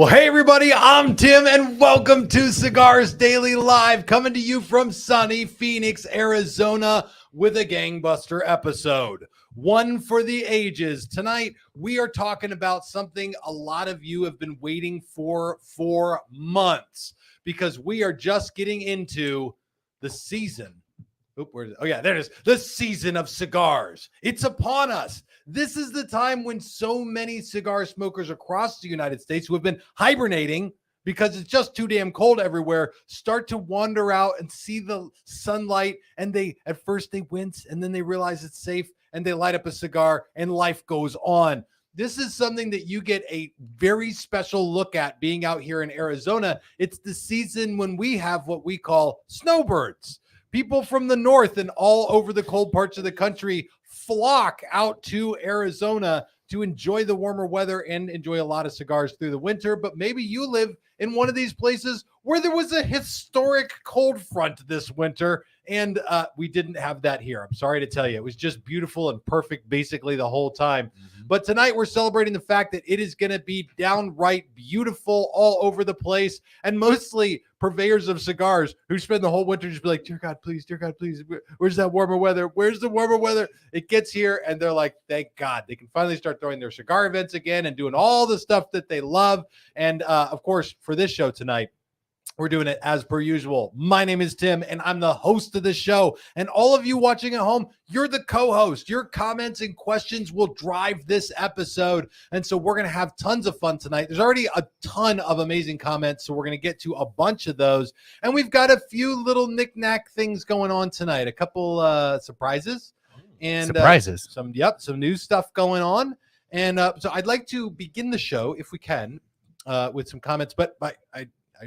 Well, hey, everybody, I'm Tim, and welcome to Cigars Daily Live, coming to you from sunny Phoenix, Arizona, with a gangbuster episode. One for the ages. Tonight, we are talking about something a lot of you have been waiting for months, because we are just getting into the season. Oh, yeah, there it is. The season of cigars. It's upon us. This is the time when so many cigar smokers across the United States who have been hibernating because it's just too damn cold everywhere start to wander out and see the sunlight. And at first they wince, and then they realize it's safe, and they light up a cigar, and life goes on. This is something that you get a very special look at being out here in Arizona. It's the season when we have what we call snowbirds. People from the north and all over the cold parts of the country flock out to Arizona to enjoy the warmer weather and enjoy a lot of cigars through the winter. But maybe you live in one of these places where there was a historic cold front this winter, and we didn't have that here. I'm sorry to tell you. It was just beautiful and perfect basically the whole time. Mm-hmm. But tonight we're celebrating the fact that it is going to be downright beautiful all over the place, and mostly purveyors of cigars who spend the whole winter just be like, dear God, please, where's that warmer weather? Where's the warmer weather? It gets here, and they're like, thank God. They can finally start throwing their cigar events again and doing all the stuff that they love. And of course, for this show tonight, we're doing it as per usual. My name is Tim, and I'm the host of the show. And all of you watching at home, you're the co-host. Your comments and questions will drive this episode. And so we're going to have tons of fun tonight. There's already a ton of amazing comments, so we're going to get to a bunch of those. And we've got a few little knick-knack things going on tonight. A couple surprises. And surprises. Some new stuff going on. And so I'd like to begin the show, if we can, with some comments. But I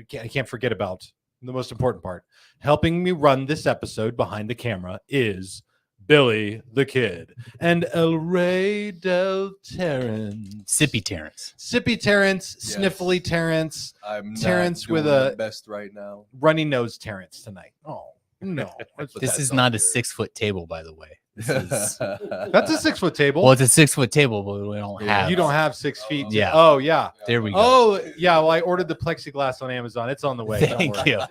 can't forget about the most important part. Helping me run this episode behind the camera is Billy the Kid and El Rey del Terrence. Sippy Terrence. Yes. Sniffly Terrence. I'm Terrence not with doing a my best right now. Runny nose Terrence tonight. Oh, no. This is not a 6-foot table, by the way. This is... That's a 6-foot table. Well, it's a 6-foot table, but we don't have. You don't have 6 feet. Yeah. Oh, yeah. There we go. Oh, yeah. Well, I ordered the plexiglass on Amazon. It's on the way. Thank you.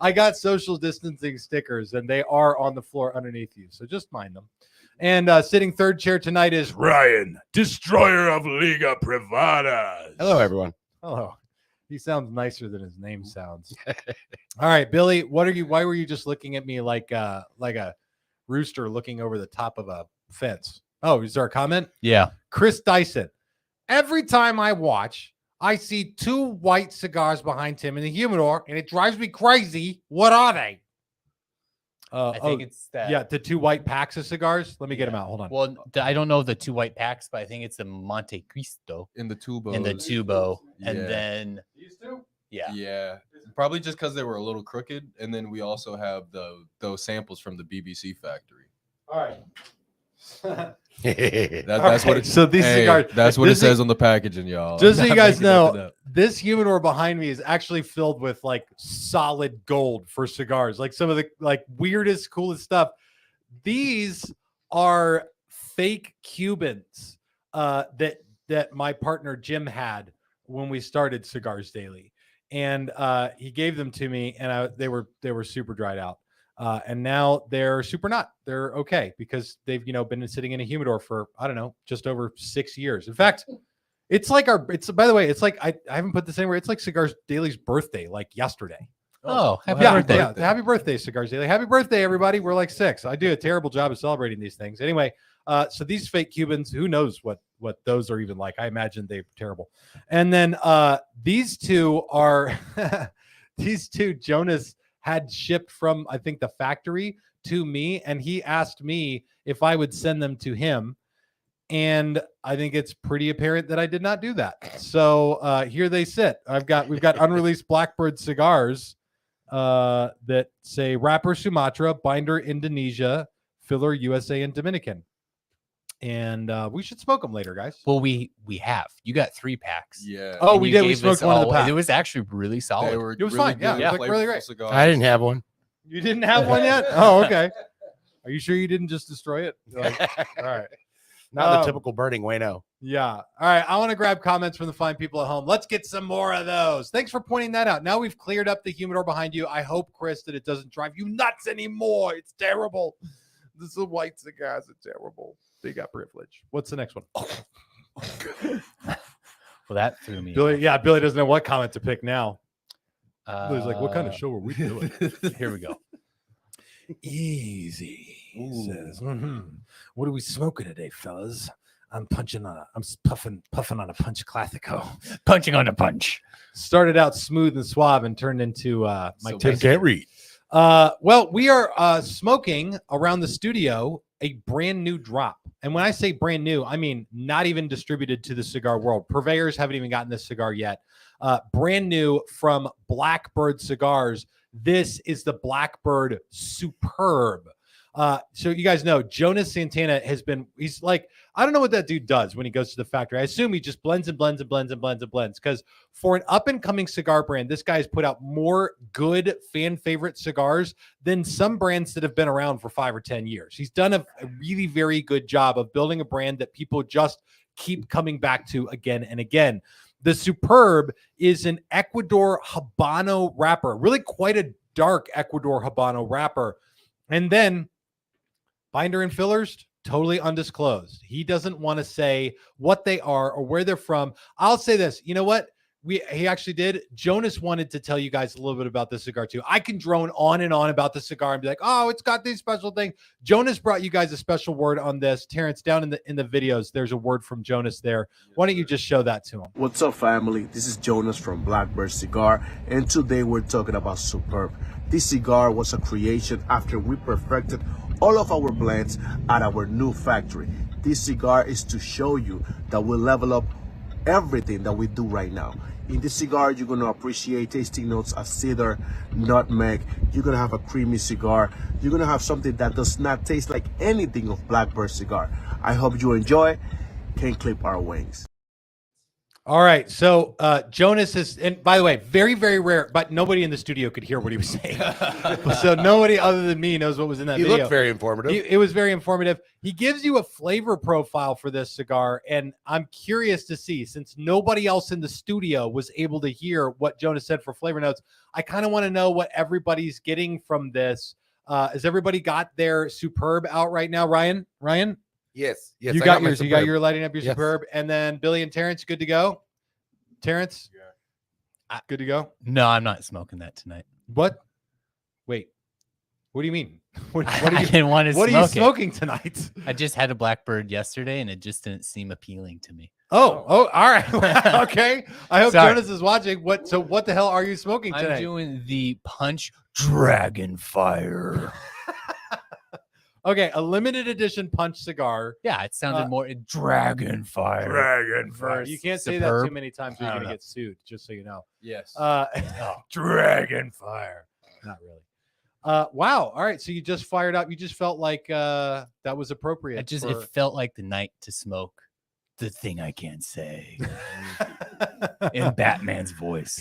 I got social distancing stickers, and they are on the floor underneath you, so just mind them. And sitting third chair tonight is Ryan, destroyer of Liga Privadas. Hello, everyone. Hello. He sounds nicer than his name sounds. All right, Billy, why were you just looking at me like a rooster looking over the top of a fence? Oh, is there a comment? Yeah. Chris Dyson. Every time I watch, I see 2 white cigars behind him in the humidor, and it drives me crazy. What are they? I think it's that. Yeah, the 2 white packs of cigars. Let me get them out. Hold on. Well, I don't know the 2 white packs, but I think it's the Monte Cristo In the tubo. and the tubo, and Yeah. then These 2? Yeah. Probably just because they were a little crooked. And then we also have those samples from the BBC factory. All right. That's what it, so these cigars. That's what it says on the packaging, y'all. Just so I'm you not guys making nothing know, up. this humidor behind me is actually filled with like solid gold for cigars, like some of the like weirdest, coolest stuff. These are fake Cubans that my partner Jim had when we started Cigars Daily, and he gave them to me, and they were super dried out. And now they're super not. They're okay because they've been sitting in a humidor for I don't know, just over 6 years. In fact, it's like by the way, it's like I haven't put this anywhere. It's like Cigars Daily's birthday, like yesterday. Oh, happy Yeah, birthday. yeah, happy birthday, Cigars Daily. Happy birthday, everybody. We're like 6. I do a terrible job of celebrating these things. Anyway, so these fake Cubans, who knows what those are even like? I imagine they're terrible. And then these 2 are these 2 Jonas had shipped from, I think, the factory to me, and he asked me if I would send them to him. And I think it's pretty apparent that I did not do that. So here they sit. We've got unreleased Blackbird cigars that say wrapper Sumatra, binder Indonesia, filler USA and Dominican. And we should smoke them later, guys. Well, we have. You got 3 packs. Yeah. Oh, And we you did. We gave smoked us one of the all- packs. It was actually really solid. They were It was really fine. Yeah, good, it was like really flavorful great. cigars. I didn't have one. You didn't have one yet? Oh, okay. Are you sure you didn't just destroy it? Like, all right. Not the typical burning way, no. Yeah. All right. I want to grab comments from the fine people at home. Let's get some more of those. Thanks for pointing that out. Now we've cleared up the humidor behind you. I hope, Chris, that it doesn't drive you nuts anymore. It's terrible. This is white cigars. It's terrible. They got privilege. What's the next one? Well, that threw me. Billy. Yeah. Billy doesn't know what comment to pick now. Billy's like, what kind of Uh, show are we doing? Here we go. Easy. He Ooh. says, what are we smoking today, fellas? I'm puffing on a punch classico. Punching on a punch. Started out smooth and suave and turned into my So Tim taste. can't read. Well, we are smoking around the studio a brand new drop. And when I say brand new, I mean not even distributed to the cigar world. Purveyors haven't even gotten this cigar yet. Brand new from Blackbird Cigars. This is the Blackbird Superb. So you guys know Jonas Santana he's like, I don't know what that dude does when he goes to the factory. I assume he just blends and blends and blends and blends and blends. Because for an up and coming cigar brand, this guy has put out more good fan favorite cigars than some brands that have been around for 5 or 10 years. He's done a really very good job of building a brand that people just keep coming back to again and again. The Superb is an Ecuador Habano wrapper, really quite a dark Ecuador Habano wrapper. And then binder and fillers, totally undisclosed. He doesn't want to say what they are or where they're from. I'll say this. You know what? He actually did. Jonas wanted to tell you guys a little bit about this cigar too. I can drone on and on about the cigar and be like, oh, it's got these special things. Jonas brought you guys a special word on this. Terrence, down in the videos, there's a word from Jonas there. Why don't you just show that to him? What's up, family? This is Jonas from Blackbird Cigar, and today we're talking about Superb. This cigar was a creation after we perfected all of our blends at our new factory. This cigar is to show you that we level up everything that we do right now. In this cigar, you're going to appreciate tasting notes of cedar, nutmeg. You're going to have a creamy cigar. You're going to have something that does not taste like anything of Blackbird Cigar. I hope you enjoy. Can't clip our wings. All right. So Jonas is, and by the way, very, very rare, but nobody in the studio could hear what he was saying. So nobody other than me knows what was in that He video. looked very informative. It was very informative. He gives you a flavor profile for this cigar, and I'm curious to see, since nobody else in the studio was able to hear what Jonas said for flavor notes, I kind of want to know what everybody's getting from this. Has everybody got their Superb out right now? Ryan? Yes. Yes. You I got my yours. You got Superb. your lighting up your Yes. Superb. And then Billy and Terrence, good to go? Terrence? Good to go? No, I'm not smoking that tonight. What? Wait. What do you mean? What I are you, didn't want to what are smoke you it. smoking tonight? I just had a Blackbird yesterday, and it just didn't seem appealing to me. Oh, all right. Okay. I hope Sorry. Jonas is watching. What the hell are you smoking today? I'm doing the Punch Dragon Fire. Okay, a limited edition punch cigar. Yeah, it sounded more Dragon Fire. Dragon Fire. You can't say that too Superb. many times or I you're don't gonna know. get sued, just so you know. Yes. Dragon Fire. Not really. Wow. All right. So you just fired up. You just felt like that was appropriate. It felt like the night to smoke the thing I can't say in Batman's voice.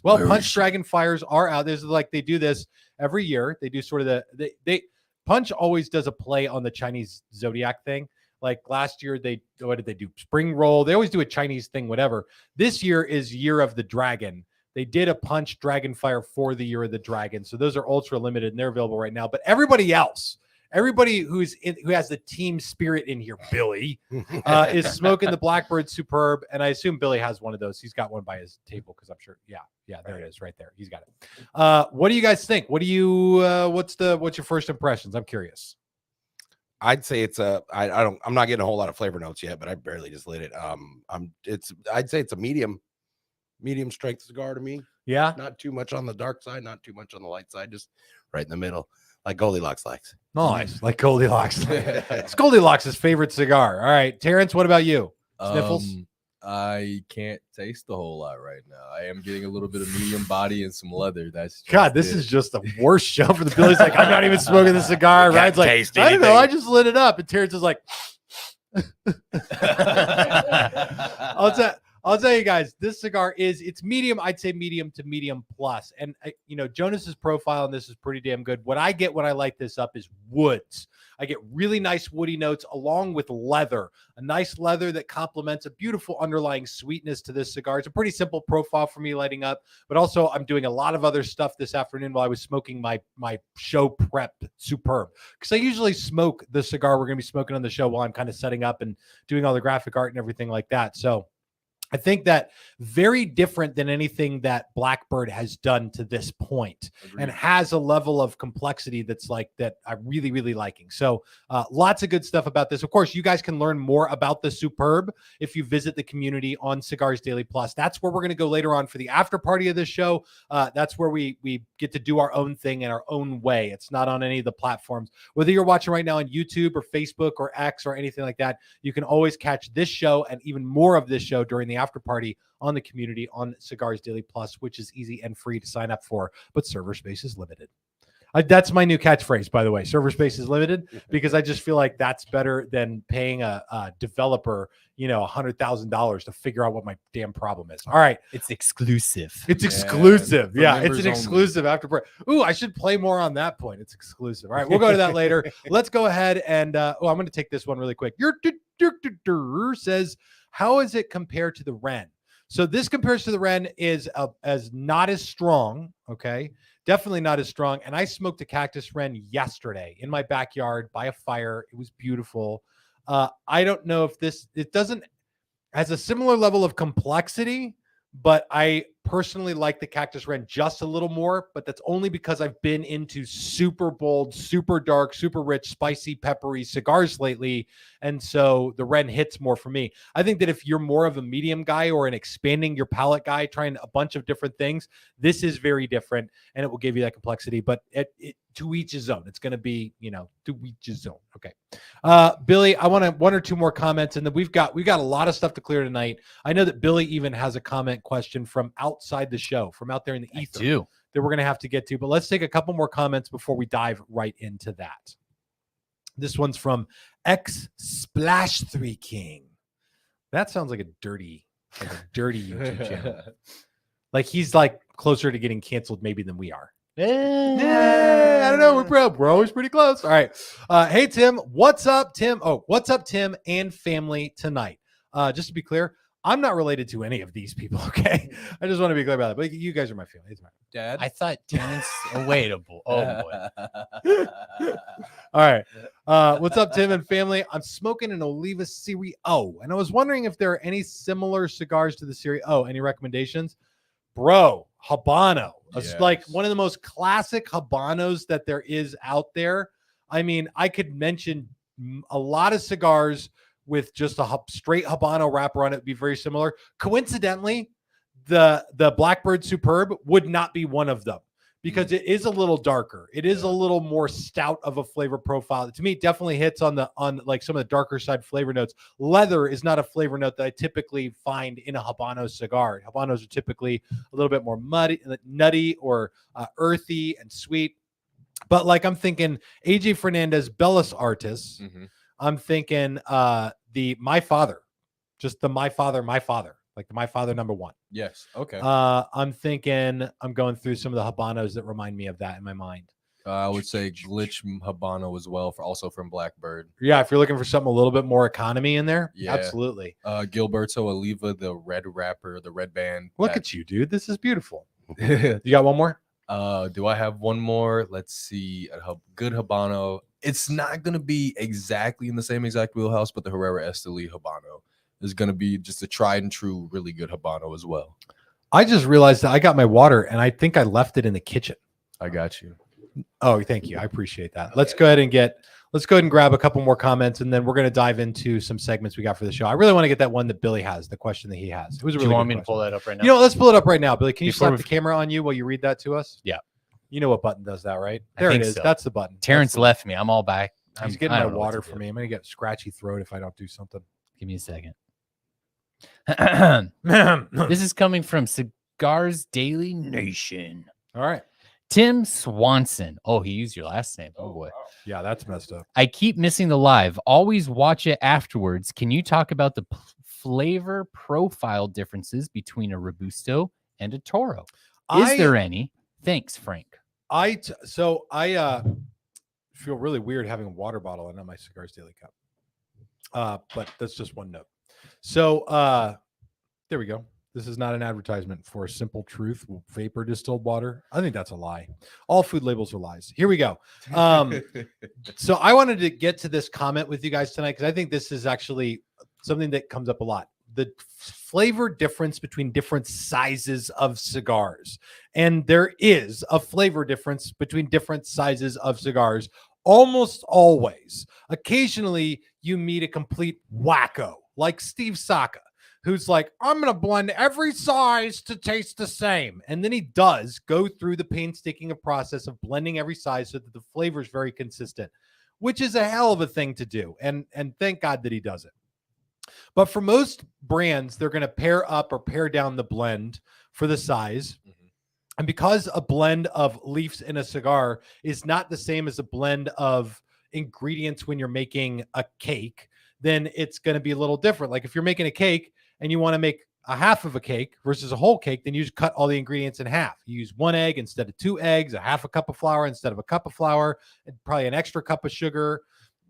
Well, Where Punch is she? Dragon Fires are out. There's like they do this every year. They do sort of they Punch always does a play on the Chinese zodiac thing. Like last year, what did they do? Spring roll. They always do a Chinese thing, whatever. This year is Year of the Dragon. They did a Punch Dragon Fire for the Year of the Dragon. So those are ultra limited and they're available right now. But everybody else, who has the team spirit in here, Billy, is smoking the Blackbird Superb. And I assume Billy has one of those. He's got one by his table because I'm sure. Yeah, there it is right there. He's got it. What do you guys think? What's your first impressions? I'm curious. I'd say it's I'm not getting a whole lot of flavor notes yet, but I barely just lit it. I'd say it's a medium strength cigar to me. Yeah. Not too much on the dark side, not too much on the light side, just right in the middle, like Goldilocks likes. Nice. Like Goldilocks. It's Goldilocks' favorite cigar. All right. Terrence, what about you? Sniffles? I can't taste a whole lot right now. I am getting a little bit of medium body and some leather. That's just God, this it. is just the worst show for the Billy's like, I'm not even smoking the cigar. Can't Ryan's like, taste I don't know. anything. I just lit it up. And Terrence is like, I'll tell you guys, this cigar it's medium. I'd say medium to medium plus. And Jonas's profile on this is pretty damn good. What I get when I light this up is woods. I get really nice woody notes along with leather, a nice leather that complements a beautiful underlying sweetness to this cigar. It's a pretty simple profile for me lighting up, but also I'm doing a lot of other stuff this afternoon while I was smoking my show prep Superb, because I usually smoke the cigar we're going to be smoking on the show while I'm kind of setting up and doing all the graphic art and everything like that. So I think that very different than anything that Blackbird has done to this point. Agreed. And has a level of complexity that's like that I'm really, really liking. So lots of good stuff about this. Of course, you guys can learn more about the Superb if you visit the community on Cigars Daily Plus. That's where we're going to go later on for the after party of this show. That's where we get to do our own thing in our own way. It's not on any of the platforms. Whether you're watching right now on YouTube or Facebook or X or anything like that, you can always catch this show and even more of this show during the after party on the community on Cigars Daily Plus, which is easy and free to sign up for, but server space is limited. That's my new catchphrase, by the way. Server space is limited, because I just feel like that's better than paying a developer, $100,000 to figure out what my damn problem is. All right. It's exclusive. It's exclusive. For Yeah, it's members an only. exclusive after party. Ooh, I should play more on that point. It's exclusive. All right, we'll go to that later. Let's go ahead and I'm going to take this one really quick. Your says, how is it compared to the Wren? So this compares to the Wren is as not as strong. Okay, definitely not as strong. And I smoked a Cactus Wren yesterday in my backyard by a fire. It was beautiful. I don't know if it has a similar level of complexity, but I personally like the Cactus Wren just a little more, but that's only because I've been into super bold, super dark, super rich, spicy, peppery cigars lately. And so the Wren hits more for me. I think that if you're more of a medium guy or an expanding your palate guy, trying a bunch of different things, this is very different and it will give you that complexity, but to each his own. It's going to be, to each his own. Okay. Billy, I want one or two more comments, and then we've got a lot of stuff to clear tonight. I know that Billy even has a comment question from outside the show, from out there in the ether that we're going to have to get to, but let's take a couple more comments before we dive right into that. This one's from X Splash 3 King. That sounds like a dirty YouTube channel. Like he's like closer to getting canceled maybe than we are. Yeah, I don't know. We're always pretty close. All right. Hey, Tim. What's up, Tim? Oh, what's up, Tim and family tonight? Just to be clear, I'm not related to any of these people, okay? I just want to be clear about that. But you guys are my family. It's my Dad. I thought Terrence. Oh, wait. Oh, boy. All right. What's up, Tim and family? I'm smoking an Oliva Serie O, and I was wondering if there are any similar cigars to the Serie O. Any recommendations? Bro, Habano. It's like one of the most classic Habanos that there is out there. I mean, I could mention a lot of cigars with just a straight Habano wrapper on it would be very similar. Coincidentally, the Blackbird Superb would not be one of them because it is a little darker. It is a little more stout of a flavor profile. To me, it definitely hits on like some of the darker side flavor notes. Leather is not a flavor note that I typically find in a Habano cigar. Habanos are typically a little bit more nutty or earthy and sweet. But like I'm thinking AJ Fernandez Bellas Artis. Mm-hmm. I'm thinking My Father. Like the My Father #1. Yes. Okay. I'm going through some of the Habanos that remind me of that in my mind. I would say Glitch Habano as well, also from Blackbird. Yeah, if you're looking for something a little bit more economy in there, yeah, absolutely. Gilberto Oliva, the red wrapper, the red band. Look at you, dude. This is beautiful. You got one more? Do I have one more? Let's see. A good Habano. It's not going to be exactly in the same exact wheelhouse, but the Herrera Esteli Habano is going to be just a tried and true, really good Habano as well. I just realized that I got my water and I think I left it in the kitchen. I got you. Oh, thank you. I appreciate that. Okay. Let's go ahead and grab a couple more comments, and then we're going to dive into some segments we got for the show. I really want to get that one that Billy has, the question that he has. It was a really Do you want good me to pull that up right now? Let's pull it up right now. Billy, can you slap the camera on you while you read that to us? Yeah. You know what button does that, right? There it is. So. That's the button. Terrence left me. I'm all back. He's getting my water for me. I'm going to get scratchy throat if I don't do something. Give me a second. This is coming from Cigars Daily Nation. All right. Tim Swanson. Oh, he used your last name. Oh, boy. Yeah, that's messed up. I keep missing the live. Always watch it afterwards. Can you talk about the flavor profile differences between a Robusto and a Toro? Is there any? Thanks, Frank. I feel really weird having a water bottle and not my Cigars Daily Cup. But that's just one note. So there we go. This is not an advertisement for Simple Truth vapor distilled water. I think that's a lie. All food labels are lies. Here we go. So I wanted to get to this comment with you guys tonight because I think this is actually something that comes up a lot. The flavor difference between different sizes of cigars. And there is a flavor difference between different sizes of cigars almost always. Occasionally, you meet a complete wacko like Steve Saka, who's like, I'm going to blend every size to taste the same. And then he does go through the painstaking process of blending every size so that the flavor is very consistent, which is a hell of a thing to do. And thank God that he does it. But for most brands, they're going to pair up or pair down the blend for the size. Mm-hmm. And because a blend of leaves in a cigar is not the same as a blend of ingredients when you're making a cake, then it's going to be a little different. Like if you're making a cake and you want to make a half of a cake versus a whole cake, then you just cut all the ingredients in half. You use 1 egg instead of 2 eggs, a half a cup of flour instead of a cup of flour, and probably an extra cup of sugar.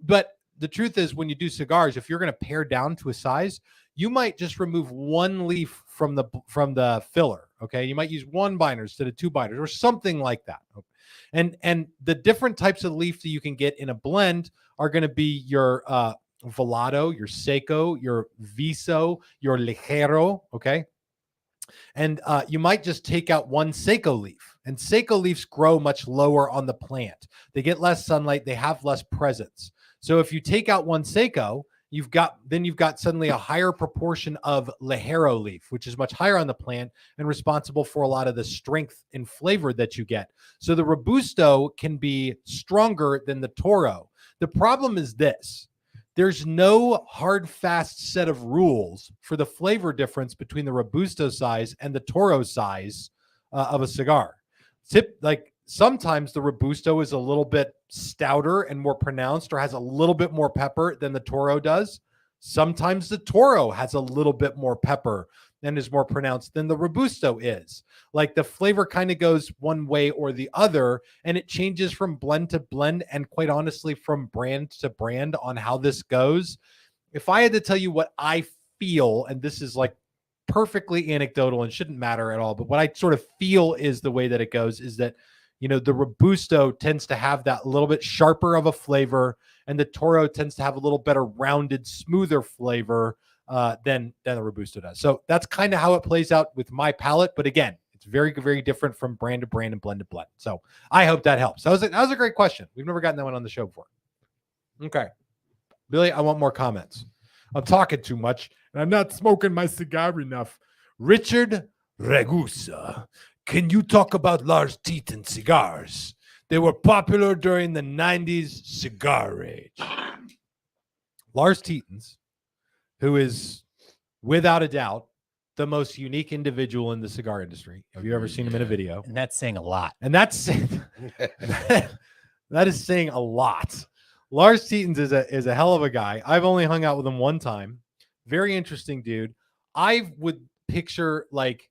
But the truth is, when you do cigars, if you're going to pare down to a size, you might just remove 1 leaf from the filler. Okay, you might use 1 binder instead of 2 binders, or something like that. And the different types of leaf that you can get in a blend are going to be your Volado, your Seco, your Viso, your Ligero. Okay, and you might just take out 1 Seco leaf. And Seco leaves grow much lower on the plant. They get less sunlight. They have less presence. So if you take out 1 Seco, you've got suddenly a higher proportion of Ligero leaf, which is much higher on the plant and responsible for a lot of the strength and flavor that you get. So the Robusto can be stronger than the Toro. The problem is this. There's no hard, fast set of rules for the flavor difference between the Robusto size and the Toro size of a cigar. Sometimes the Robusto is a little bit stouter and more pronounced or has a little bit more pepper than the Toro does. Sometimes the Toro has a little bit more pepper and is more pronounced than the Robusto is. Like the flavor kind of goes one way or the other, and it changes from blend to blend and quite honestly from brand to brand on how this goes. If I had to tell you what I feel, and this is like perfectly anecdotal and shouldn't matter at all, but what I sort of feel is the way that it goes is that, you know, the Robusto tends to have that little bit sharper of a flavor, and the Toro tends to have a little better rounded, smoother flavor than the Robusto does. So that's kind of how it plays out with my palate. But again, it's very, very different from brand to brand and blend to blend. So I hope that helps. That was a great question. We've never gotten that one on the show before. Okay. Billy, I want more comments. I'm talking too much, and I'm not smoking my cigar enough. Richard Ragusa. Can you talk about Larstians cigars? They were popular during the 90s cigar rage. Larstians, who is without a doubt the most unique individual in the cigar industry. Have you ever seen him in a video? And that's saying a lot. And that's that is saying a lot. Larstians is a hell of a guy. I've only hung out with him one time. Very interesting dude. I would picture like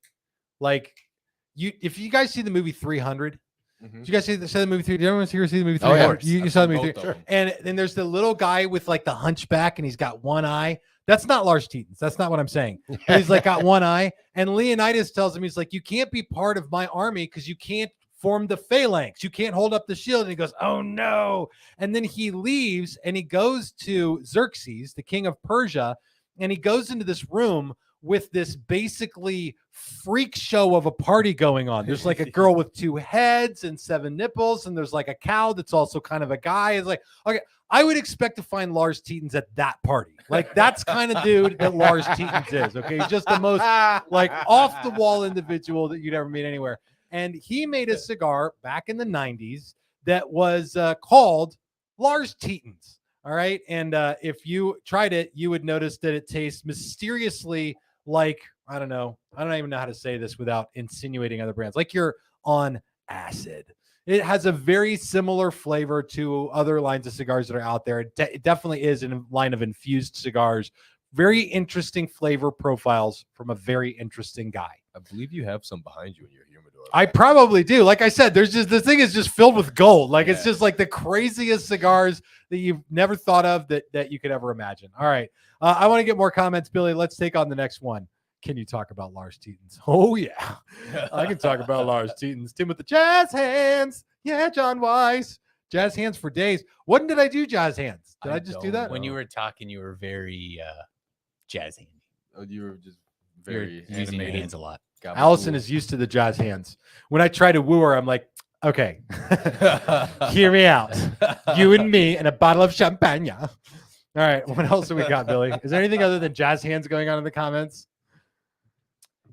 if you guys see the movie 300, did you guys see the movie 300? Did everyone here see the movie 300? Oh, yeah. You saw the movie 300. Sure. And then there's the little guy with like the hunchback and he's got one eye. That's not Larstians. That's not what I'm saying. But he's like got one eye. And Leonidas tells him, he's like, you can't be part of my army because you can't form the phalanx. You can't hold up the shield. And he goes, oh no. And then he leaves and he goes to Xerxes, the king of Persia, and he goes into this room with this basically freak show of a party going on. There's like a girl with 2 heads and 7 nipples, and there's like a cow that's also kind of a guy. It's like, okay, I would expect to find Larstians at that party. Like that's kind of dude that Larstians is. Okay, he's just the most like off the wall individual that you'd ever meet anywhere. And he made a cigar back in the 90s that was called Larstians. All right, and if you tried it, you would notice that it tastes mysteriously like, I don't even know how to say this without insinuating other brands, like you're on acid. It has a very similar flavor to other lines of cigars that are out there. It definitely is in a line of infused cigars. very interesting flavor profiles from a very interesting guy. I believe you have some behind you in your humidor. I probably do. Like I said, there's just, the thing is just filled with gold. Like it's Yeah. just like the craziest cigars that you've never thought of that you could ever imagine. All right. I want to get more comments, Billy. Let's take on the next one. Can you talk about Larstians? Oh yeah. I can talk about Larstians. Tim with the jazz hands. Yeah, John Weiss. Jazz hands for days. When did I do jazz hands? Did I just do that? When you were talking, you were very jazz handy. Oh, you were just You were very using your animated. hands a lot. Allison is used to the jazz hands. When I try to woo her, I'm like, okay, hear me out. You and me and a bottle of champagne. All right. What else do we got, Billy? Is there anything other than jazz hands going on in the comments?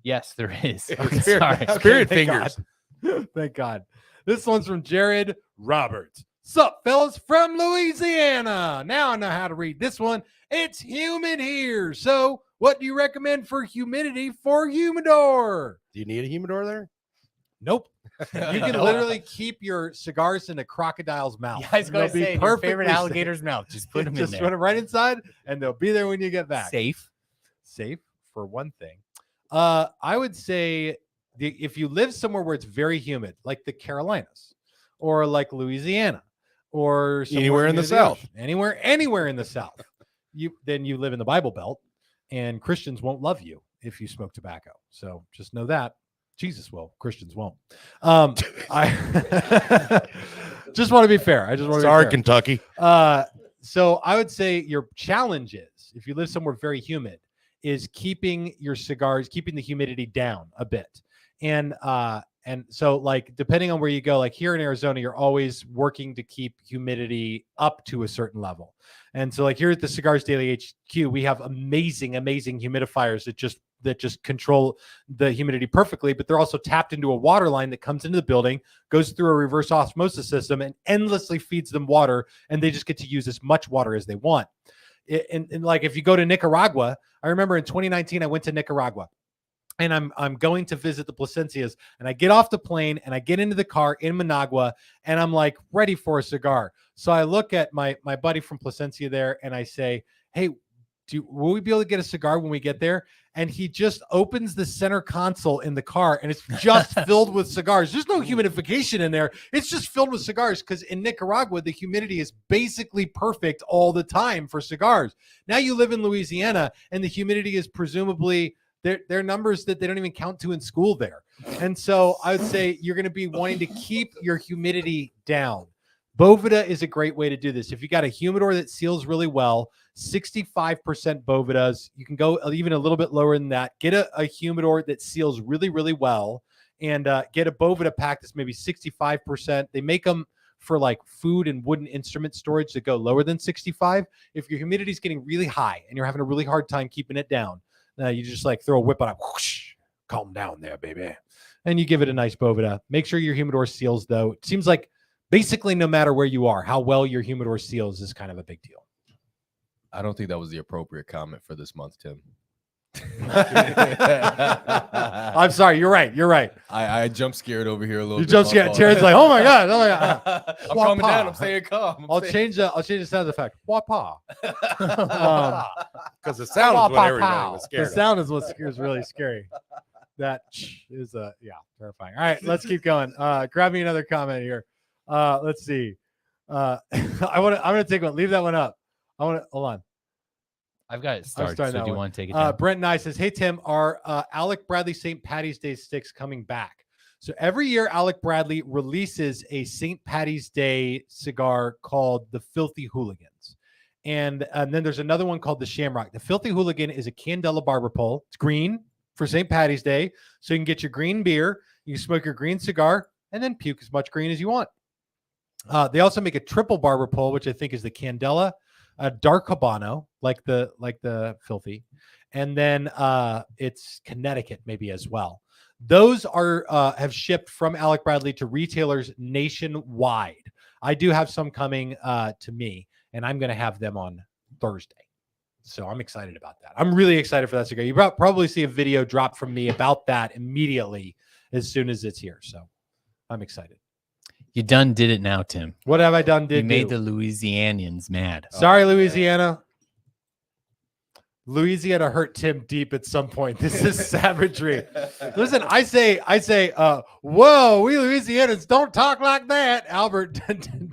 Yes, there is. Spirit- Sorry. Spirit thank fingers. God. Thank God. This one's from Jared Roberts. Sup, fellas, from Louisiana. Now I know how to read this one. It's humid here. So what do you recommend for humidity for humidor? Do you need a humidor there? Nope. You can literally keep your cigars in a crocodile's mouth. Yeah, I was going to They'll be say, in your favorite perfectly safe. alligator's mouth. Just put them in Just there. put them right inside, and they'll be there when you get back. Safe. Safe for one thing. I would say if you live somewhere where it's very humid, like the Carolinas, or like Louisiana, or somewhere Anywhere in near the South. ocean, anywhere in the South, then you live in the Bible Belt, and Christians won't love you if you smoke tobacco. So just know that. Jesus will. Christians won't. I just want to be fair. I just want to Sorry, be fair. Kentucky. So I would say your challenge is, if you live somewhere very humid, is keeping your cigars, keeping the humidity down a bit. And so like, depending on where you go, like here in Arizona, you're always working to keep humidity up to a certain level. And so like here at the Cigars Daily HQ, we have amazing humidifiers that just control the humidity perfectly, but they're also tapped into a water line that comes into the building, goes through a reverse osmosis system, and endlessly feeds them water, and they just get to use as much water as they want. And like if you go to Nicaragua, I remember in 2019 I went to Nicaragua, and I'm going to visit the Placencias, and I get off the plane and I get into the car in Managua, and I'm like ready for a cigar. So I look at my buddy from Placencia there, and I say, hey, will we be able to get a cigar when we get there? And he just opens the center console in the car, and it's just filled with cigars. There's no humidification in there. It's just filled with cigars, because in Nicaragua, the humidity is basically perfect all the time for cigars. Now you live in Louisiana, and the humidity is presumably, they're numbers that they don't even count to in school there. And so I would say you're going to be wanting to keep your humidity down. Boveda is a great way to do this. If you got a humidor that seals really well, 65% Bovedas, you can go even a little bit lower than that. Get a humidor that seals really, really well, and get a Boveda pack that's maybe 65%. They make them for like food and wooden instrument storage that go lower than 65. If your humidity is getting really high and you're having a really hard time keeping it down, you just like throw a whip on it. Whoosh, calm down there, baby. And you give it a nice Boveda. Make sure your humidor seals, though. It seems like basically no matter where you are, how well your humidor seals is kind of a big deal. I don't think that was the appropriate comment for this month, Tim. I'm sorry. You're right. I jump scared over here a little You bit. jump my scared. fault. Terrence's like, oh my God. I'm calming down. I'm staying calm. I'll change the sound effect. Wah-pa. Because the sound is what everybody was The scared of. sound is what is really scary. That is terrifying. All right, let's keep going. Grab me another comment here. Let's see. I'm gonna take one. Leave that one up. Hold on. I've got it started. starting So that do you one. want to take it down? Brent Nye says, hey, Tim, are Alec Bradley St. Patty's Day sticks coming back? So every year, Alec Bradley releases a St. Patty's Day cigar called the Filthy Hooligans. And then there's another one called the Shamrock. The Filthy Hooligan is a Candela barber pole. It's green for St. Patty's Day. So you can get your green beer, you can smoke your green cigar, and then puke as much green as you want. They also make a triple barber pole, which I think is the Candela, a dark Habano, like the Filthy, and then it's Connecticut maybe as well. Those are have shipped from Alec Bradley to retailers nationwide. I do have some coming to me, and I'm going to have them on Thursday. So I'm excited about that. I'm really excited for that cigar. You probably see a video drop from me about that immediately as soon as it's here. So I'm excited. You done did it now, Tim. What have I done? You made the Louisianians mad. Sorry, Louisiana. Louisiana hurt Tim deep at some point. This is savagery. Listen, I say, whoa, we Louisianans don't talk like that, Albert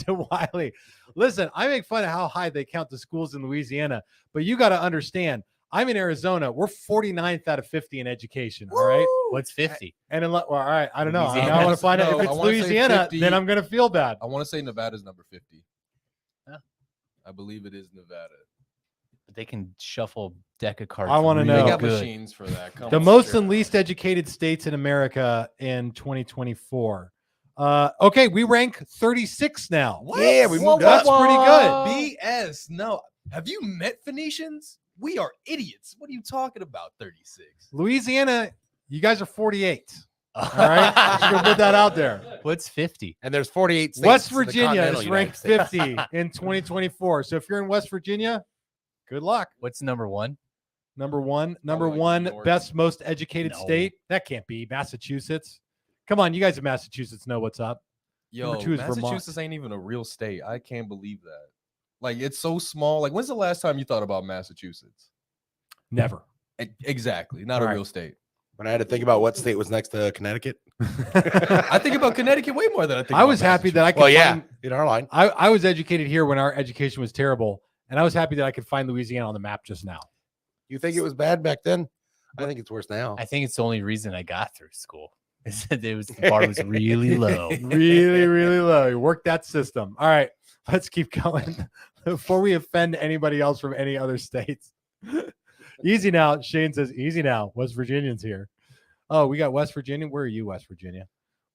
to Wiley. Listen, I make fun of how high they count the schools in Louisiana, but you got to understand, I'm in Arizona. We're 49th out of 50 in education. All right. What's 50? And all right, I don't know. Louisiana. I want to find out No, if I it's wanna say Louisiana, 50. then I'm going to feel bad. I want to say Nevada's number 50. Huh. I believe it is Nevada. But they can shuffle deck of cards. I wanna really know. They got good. machines for that. Come The on, most Jared. and least educated states in America in 2024. Okay, we rank 36 now. What? Yeah, we moved That's up. pretty good. BS. No. Have you met Phoenicians? We are idiots. What are you talking about? 36. Louisiana, you guys are 48. All right, just gonna put that out there. What's 50? And there's 48 states. West in the Virginia continental is United ranked States. 50 in 2024. So if you're in West Virginia, good luck. What's number one? Number one, New York. best, most educated No. state. That can't be Massachusetts. Come on, you guys in Massachusetts know what's up. Yo, Number two is Vermont. Massachusetts ain't even a real state. I can't believe that. Like, it's so small. Like, when's the last time you thought about Massachusetts? Never. Exactly. Not a Right. real state. When I had to think about what state was next to Connecticut. I think about Connecticut way more than I think I about was happy that I could Well, yeah, find, in our line. I was educated here when our education was terrible, and I was happy that I could find Louisiana on the map just now. You think it was bad back then? I think it's worse now. I think it's the only reason I got through school. Is that the bar was really low. Really, really low. You work that system. All right, let's keep going before we offend anybody else from any other states. Easy now. Shane says, easy now. West Virginians here. Oh, we got West Virginia. Where are you, West Virginia?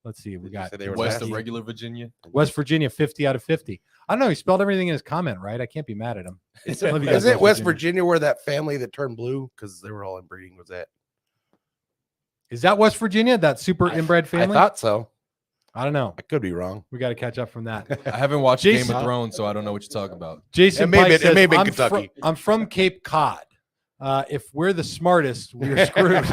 Let's see. We Did you got say they were West last? of regular Virginia. West Virginia, 50 out of 50. I don't know. He spelled everything in his comment, right? I can't be mad at him. Is Love you guys, it West Virginia where that family that turned blue because they were all inbreeding was at? Is that West Virginia? That super inbred family? I thought so. I don't know. I could be wrong. We got to catch up from that. I haven't watched Jason- Game of Thrones, so I don't know what you're talking about. Jason It may Pike have been- says, it may have been I'm Kentucky." I'm from Cape Cod. If we're the smartest, we're screwed.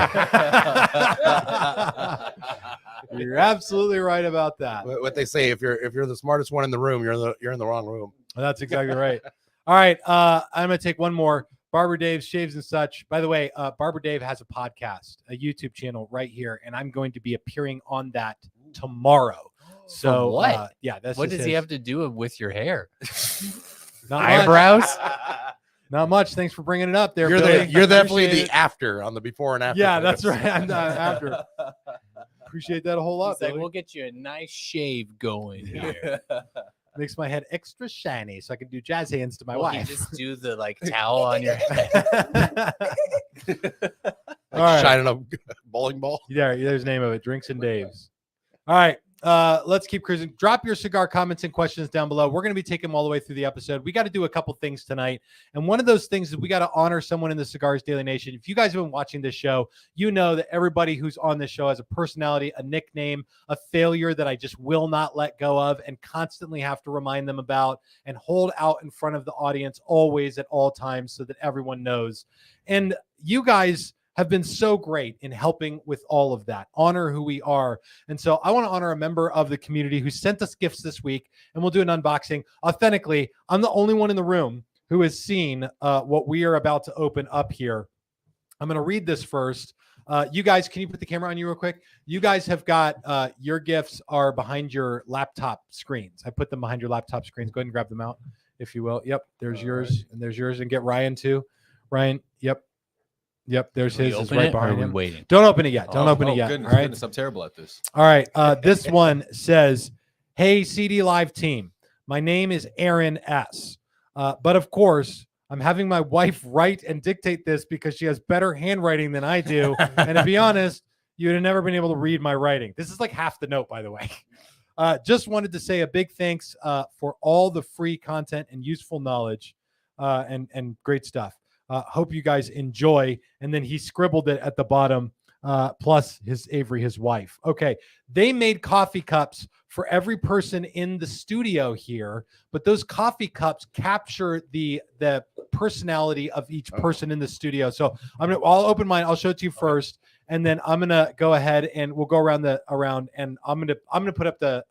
You're absolutely right about that. What they say, if you're the smartest one in the room, you're in the wrong room. That's exactly right. All right. I'm going to take one more. Barber Dave's Shaves and Such. By the way, Barber Dave has a podcast, a YouTube channel right here, and I'm going to be appearing on that tomorrow. So what? Yeah, that's What just does he his- have to do with your hair? Not much. Eyebrows? Not much. Thanks for bringing it up there. You're Billy. you're definitely Appreciate the it. after on the before and after. Yeah, photos. that's right. I'm not after. Appreciate that a whole lot. He's like, Billy. we'll get you a nice shave going here. Makes my head extra shiny, so I can do jazz hands to my Will he wife. just do the like towel on your head. Like All right. shining a bowling ball. There's the name of it. Drinks and Dave's. All right. Let's keep cruising. Drop your cigar comments and questions down below. We're going to be taking them all the way through the episode. We got to do a couple things tonight. And one of those things is we got to honor someone in the Cigars Daily Nation. If you guys have been watching this show, you know that everybody who's on this show has a personality, a nickname, a failure that I just will not let go of and constantly have to remind them about and hold out in front of the audience always at all times so that everyone knows. And you guys have been so great in helping with all of that. Honor who we are. And so I want to honor a member of the community who sent us gifts this week, and we'll do an unboxing. Authentically, I'm the only one in the room who has seen what we are about to open up here. I'm going to read this first. You guys, can you put the camera on you real quick? You guys have got your gifts are behind your laptop screens. I put them behind your laptop screens. Go ahead and grab them out, if you will. Yep, there's yours, and there's yours. And get Ryan too. Ryan, yep. Yep, there's Are we his. Is open right it, or are behind we him. waiting? Don't open it yet. Don't open it yet. Goodness, all right. goodness, I'm terrible at this. All right. This one says, "Hey, CD Live team, my name is Aaron S. But of course, I'm having my wife write and dictate this because she has better handwriting than I do. And to be honest, you'd have never been able to read my writing. This is like half the note, by the way. Just wanted to say a big thanks for all the free content and useful knowledge and great stuff. Hope you guys enjoy." And then he scribbled it at the bottom, plus his Avery, his wife. Okay. They made coffee cups for every person in the studio here, but those coffee cups capture the personality of each person in the studio. So I'll open mine. I'll show it to you first. And then I'm going to go ahead and we'll go around and I'm going to put up the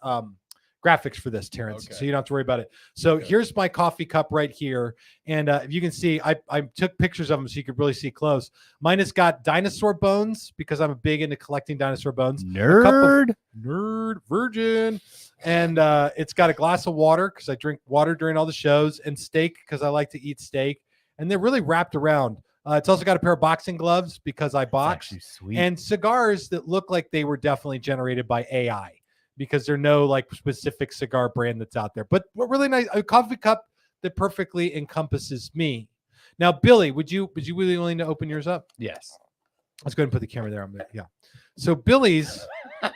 graphics for this, Terrence, Okay. so you don't have to worry about it. So here's my coffee cup right here. And if you can see, I took pictures of them so you could really see close. Mine has got dinosaur bones because I'm big into collecting dinosaur bones. Nerd. Nerd virgin. And it's got a glass of water because I drink water during all the shows, and steak because I like to eat steak. And they're really wrapped around. It's also got a pair of boxing gloves because I box. Sweet. And cigars that look like they were definitely generated by AI because there are no like specific cigar brand that's out there. But what really nice, a coffee cup that perfectly encompasses me. Now, Billy, would you be willing to open yours up? Yes. Let's go ahead and put the camera there. Yeah. So Billy's,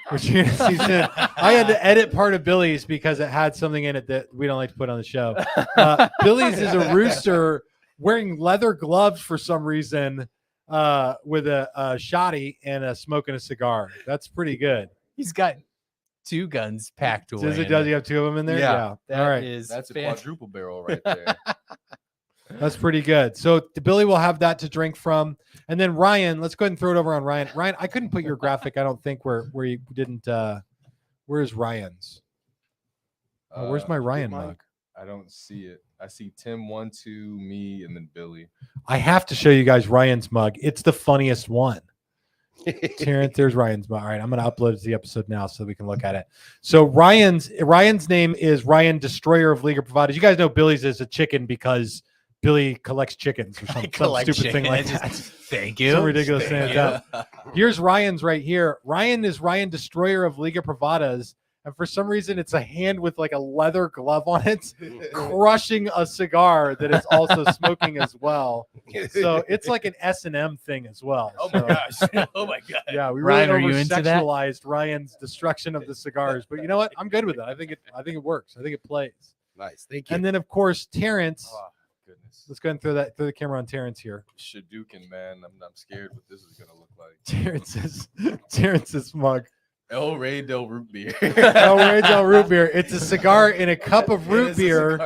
which you're gonna see soon. I had to edit part of Billy's because it had something in it that we don't like to put on the show. Billy's is a rooster wearing leather gloves for some reason, with a shoddy and smoking a cigar. That's pretty good. He's got 2 guns packed away. Does he have 2 of them in there? Yeah. All right. That's a quadruple barrel right there. That's pretty good. So Billy will have that to drink from. And then Ryan, let's go ahead and throw it over on Ryan. Ryan, I couldn't put your graphic, I don't think, where you didn't where's Ryan's? Where's my Ryan mug? I don't see it. I see Tim 1, 2, me, and then Billy. I have to show you guys Ryan's mug. It's the funniest one. Terrence, there's Ryan's mug. All right, I'm going to upload it to the episode now so we can look at it. So Ryan's name is Ryan, Destroyer of Liga Providers. You guys know Billy's is a chicken because Billy collects chickens or some stupid thing like that. Thank you. Some ridiculous thing like that. Here's Ryan's right here. Ryan is Ryan, Destroyer of Liga Privadas. And for some reason, it's a hand with like a leather glove on it, crushing a cigar that is also smoking as well. So it's like an S&M thing as well. Oh So, my gosh. Oh my god. yeah, we Ryan, are really you into that? over-sexualized Ryan's destruction of the cigars. But you know what? I'm good with it. I think it works. I think it plays. Nice. Thank you. And then, of course, Terrence. Oh, goodness. Let's go ahead and throw the camera on Terrence here. Shadukin, man. I'm scared what this is going to look like. Terrence's mug. El Rey del Root Beer. El Rey del Root Beer. It's a cigar in a cup of root beer.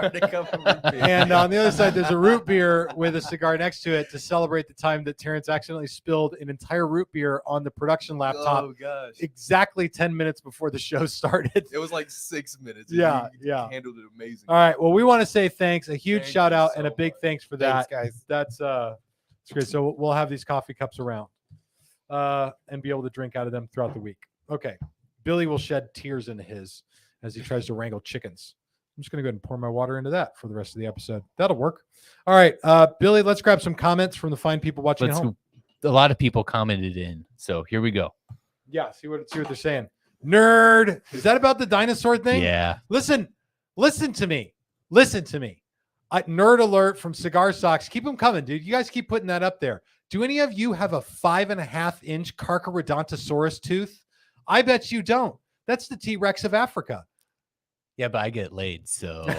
And on the other side, there's a root beer with a cigar next to it to celebrate the time that Terrence accidentally spilled an entire root beer on the production laptop Oh gosh. exactly 10 minutes before the show started. It was like 6 minutes. Yeah, You yeah. handled it amazing. All right. Well, we want to say thanks, a huge Thank shout you out so and a big much. thanks for Thanks, that. guys. That's it's great. So we'll have these coffee cups around and be able to drink out of them throughout the week. Okay. Billy will shed tears into his as he tries to wrangle chickens. I'm just going to go ahead and pour my water into that for the rest of the episode. That'll work. All right. Billy, let's grab some comments from the fine people watching at home. A lot of people commented in. So here we go. Yeah. See what they're saying. Nerd. Is that about the dinosaur thing? Yeah. Listen to me. Nerd alert from Cigar Socks. Keep them coming, dude. You guys keep putting that up there. Do any of you have a 5.5-inch Carcharodontosaurus tooth? I bet you don't. That's the T-Rex of Africa. Yeah, but I get laid, so I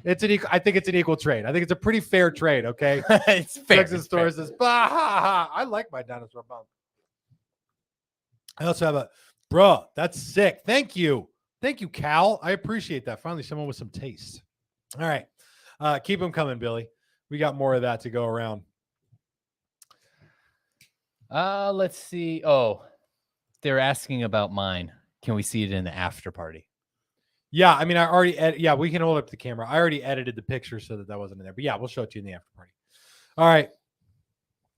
think it's an equal trade. I think it's a pretty fair trade, okay? it's fair. Texas store says, bah, ha, ha. I like my dinosaur bump. I also have bro, that's sick. Thank you. Thank you, Cal. I appreciate that. Finally, someone with some taste. All right. Keep them coming, Billy. We got more of that to go around. Let's see. Oh, they're asking about mine. Can we see it in the after party? Yeah, I mean, I already yeah, we can hold up the camera. I already edited the picture so that wasn't in there. But yeah, we'll show it to you in the after party. All right.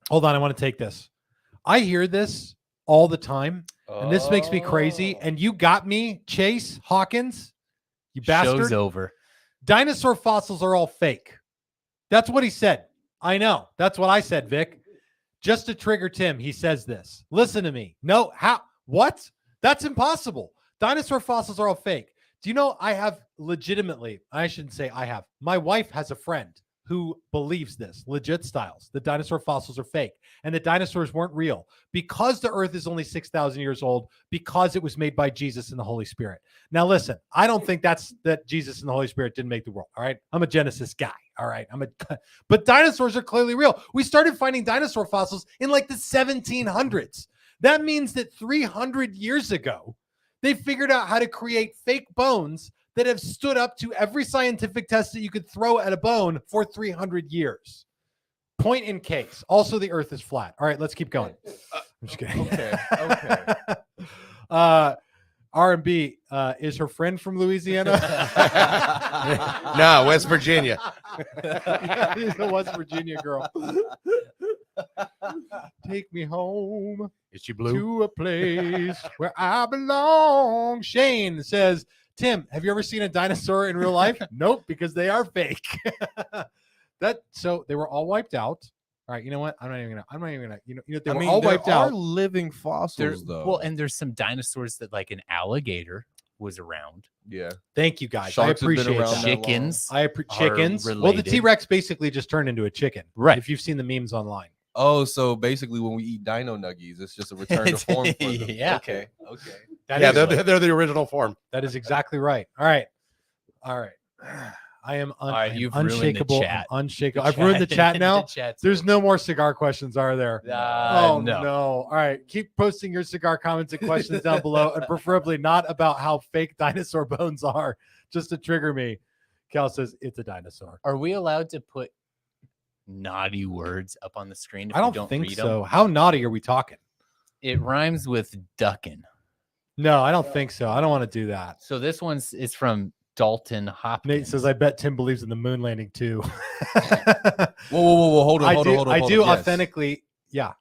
Hold on, I want to take this. I hear this all the time, and this makes me crazy. And you got me, Chase Hawkins, you bastard. Show's over. Dinosaur fossils are all fake. That's what he said. I know. That's what I said, Vic. Just to trigger Tim, he says this. Listen to me. No, how? What? That's impossible. Dinosaur fossils are all fake. Do you know I have legitimately, I shouldn't say I have, my wife has a friend who believes this, legit styles. The dinosaur fossils are fake and the dinosaurs weren't real because the earth is only 6,000 years old because it was made by Jesus and the Holy Spirit. Now, listen, I don't think that Jesus and the Holy Spirit didn't make the world. All right. I'm a Genesis guy. All right. But dinosaurs are clearly real. We started finding dinosaur fossils in like the 1700s. That means that 300 years ago, they figured out how to create fake bones that have stood up to every scientific test that you could throw at a bone for 300 years. Point in case. Also, the earth is flat. All right, let's keep going. I'm just kidding. Okay. All R&B, is her friend from Louisiana? No, West Virginia. Yeah, she's a West Virginia girl. Take me home Is she to a place where I belong. Shane says, Tim, have you ever seen a dinosaur in real life? Nope, because they are fake. So they were all wiped out. All right, you know what? I'm not even gonna. They were all wiped there are out. living fossils There, though. well, and there's some dinosaurs that like an alligator was around. yeah, Thank you guys. Sharks I have been appreciate around that. that long. Chickens. Chickens. Well, the related. T-Rex basically just turned into a chicken. Right. If you've seen the memes online. Oh, so basically, when we eat dino nuggies, it's just a return to form for them. Yeah. Okay. That Yeah, is- they're the original form. that is exactly right. All right. I am, right, I am you've ruined the unshakable. chat. I'm unshakable. I've ruined the chat now. There's no more cigar questions, are there? Oh no. no. All right. Keep posting your cigar comments and questions down below, and preferably not about how fake dinosaur bones are, just to trigger me. Cal says it's a dinosaur. Are we allowed to put naughty words up on the screen if I we don't don't think read so. them? How naughty are we talking? It rhymes with ducking. No, I don't think so. I don't want to do that. So this one's is from Dalton Hopkins. Nate says, I bet Tim believes in the moon landing too. Whoa! Hold on, I hold do, on, hold on. I hold do on. Yes. authentically. Yeah.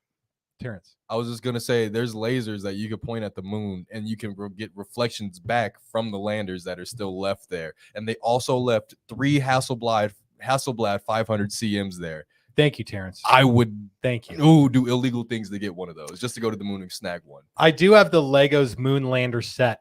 Terrence. I was just gonna say, there's lasers that you can point at the moon, and you can get reflections back from the landers that are still left there. And they also left 3 Hasselblad 500 CMs there. Thank you, Terrence. I would Thank you. do illegal things to get one of those, just to go to the moon and snag one. I do have the Legos Moonlander set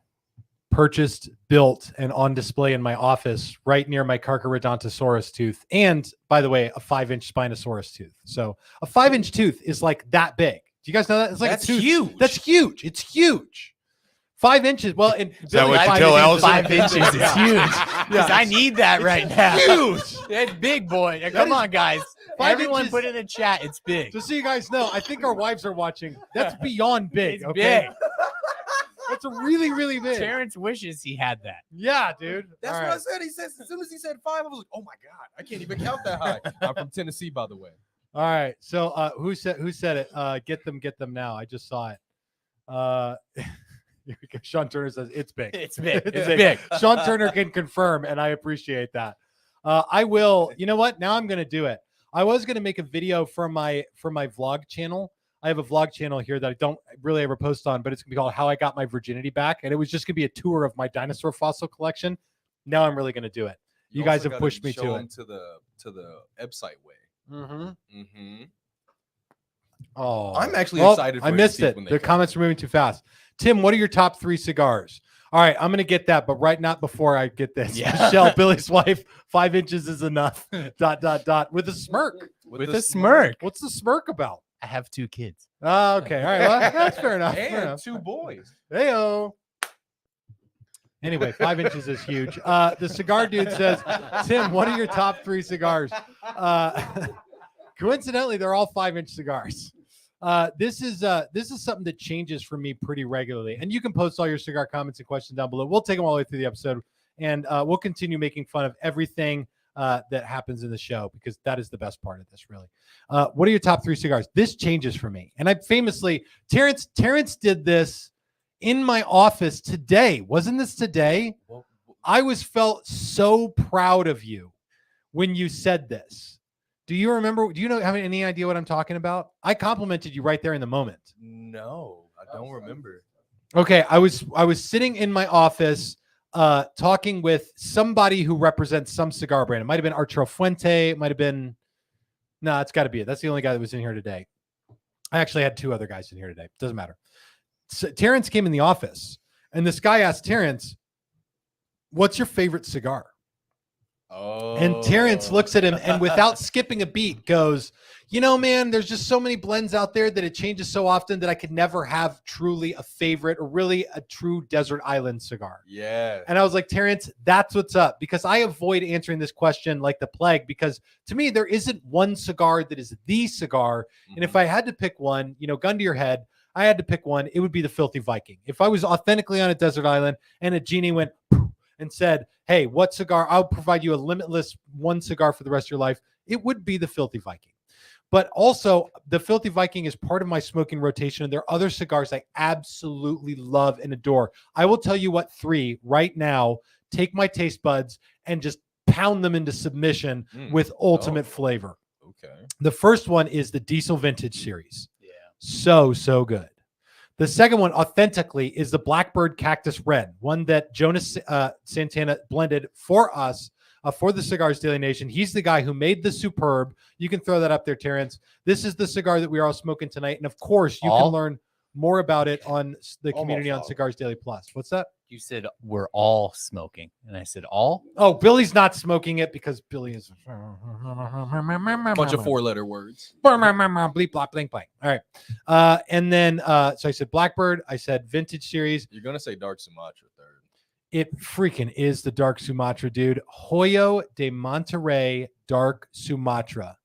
purchased, built, and on display in my office right near my Carcharodontosaurus tooth. And by the way, a 5-inch Spinosaurus tooth. So a 5-inch tooth is like that big. Do you guys know that? It's like That's a tooth. huge. That's huge. It's huge. 5 inches. Well, and that what you tell Allison? 5 inches is huge. Because I need that right now. huge. It's big, boy. Come on, guys. 5 Everyone inches. put in the chat. It's big. Just so you guys know, I think our wives are watching. That's beyond big. It's Okay. big. That's a really, really big. Terrence wishes he had that. Yeah, dude. That's All what right. I said. He says as soon as he said 5, I was like, oh my god, I can't even count that high. I'm from Tennessee, by the way. All right. So who said it? Get them now. I just saw it. Here we go. Sean Turner says it's big. It's big. It's It's big. big. Sean Turner can confirm, and I appreciate that. I will. You know what? Now I'm gonna do it. I was gonna make a video for my vlog channel. I have a vlog channel here that I don't really ever post on, but it's gonna be called "How I Got My Virginity Back," and it was just gonna be a tour of my dinosaur fossil collection. Now I'm really gonna do it. You guys also have gotta pushed me show to him it. to the website way. Mm-hmm. Mm-hmm. Oh, I'm actually well, excited for I you to missed see it. when they The come. comments are moving too fast. Tim, what are your top 3 cigars? All right, I'm gonna get that, but not before I get this. Yeah. Michelle, Billy's wife, 5 inches is enough. ... With a smirk. With a smirk. What's the smirk about? I have 2 kids. Oh, okay. All right. Well, that's fair enough. Fair And enough. 2 boys. Heyo. Anyway, 5 inches is huge. The cigar dude says, Tim, what are your top 3 cigars? Coincidentally, they're all 5-inch cigars. This is something that changes for me pretty regularly. And you can post all your cigar comments and questions down below. We'll take them all the way through the episode, and we'll continue making fun of everything that happens in the show, because that is the best part of this, really. What are your top 3 cigars? This changes for me. And I famously, Terrence did this in my office today. Wasn't this today? I felt so proud of you when you said this. Do you remember? Do you have any idea what I'm talking about? I complimented you right there in the moment. No, I don't remember. Okay, I was sitting in my office talking with somebody who represents some cigar brand. It might have been Arturo Fuente. It might have been, no, it's got to be it. That's the only guy that was in here today. I actually had 2 other guys in here today. Doesn't matter. So Terrence came in the office, and this guy asked Terrence, "What's your favorite cigar?" Oh. And Terrence looks at him and without skipping a beat goes, "You know, man, there's just so many blends out there that it changes so often that I could never have truly a favorite or really a true desert island cigar." Yeah. And I was like, Terrence, that's what's up, because I avoid answering this question like the plague, because to me, there isn't one cigar that is the cigar. And if I had to pick one, gun to your head, I had to pick one, it would be the Filthy Viking. If I was authentically on a desert island and a genie went and said, "Hey, what cigar? I'll provide you a limitless one cigar for the rest of your life," it would be the Filthy Viking. But also, the Filthy Viking is part of my smoking rotation. And there are other cigars I absolutely love and adore. I will tell you what 3 right now. Take my taste buds and just pound them into submission with ultimate flavor. Okay. The first one is the Diesel Vintage series. Yeah. So good. The second one, authentically, is the Blackbird Cactus Red, one that Jonas Santana blended for us for the Cigars Daily Nation. He's the guy who made the Superb. You can throw that up there, Terrence. This is the cigar that we are all smoking tonight. And of course, you can learn more about it on the community on Cigars Daily Plus. What's that? You said we're all smoking. And I said all? Oh, Billy's not smoking it because Billy is Bunch of 4-letter words. bleep, blop, blink, blank. All right. And then, so I said Blackbird. I said Vintage Series. You're going to say Dark Sumatra third. It freaking is the Dark Sumatra, dude. Hoyo de Monterrey Dark Sumatra.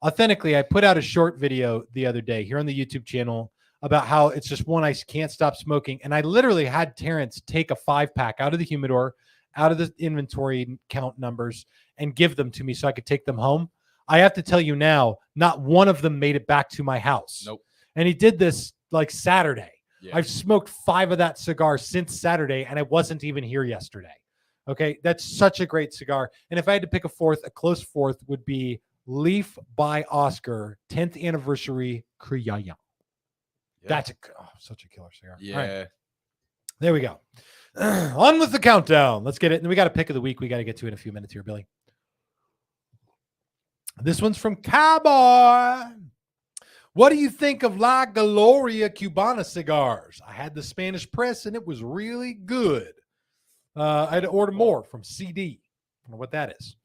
Authentically, I put out a short video the other day here on the YouTube channel about how it's just one I can't stop smoking. And I literally had Terrence take a 5-pack out of the humidor, out of the inventory count numbers, and give them to me so I could take them home. I have to tell you now, not one of them made it back to my house. Nope. And he did this like Saturday. Yeah. I've smoked 5 of that cigar since Saturday, and I wasn't even here yesterday. Okay, that's such a great cigar. And if I had to pick a fourth, a close fourth would be Leaf by Oscar 10th anniversary Criolla. Yeah. That's such a killer cigar. Yeah. All right. There we go. On with the countdown. Let's get it. And we got a pick of the week we got to get to in a few minutes here, Billy. This one's from Cowboy. What do you think of La Gloria Cubana cigars? I had the Spanish press and it was really good. I had to order more from CD. I don't know what that is.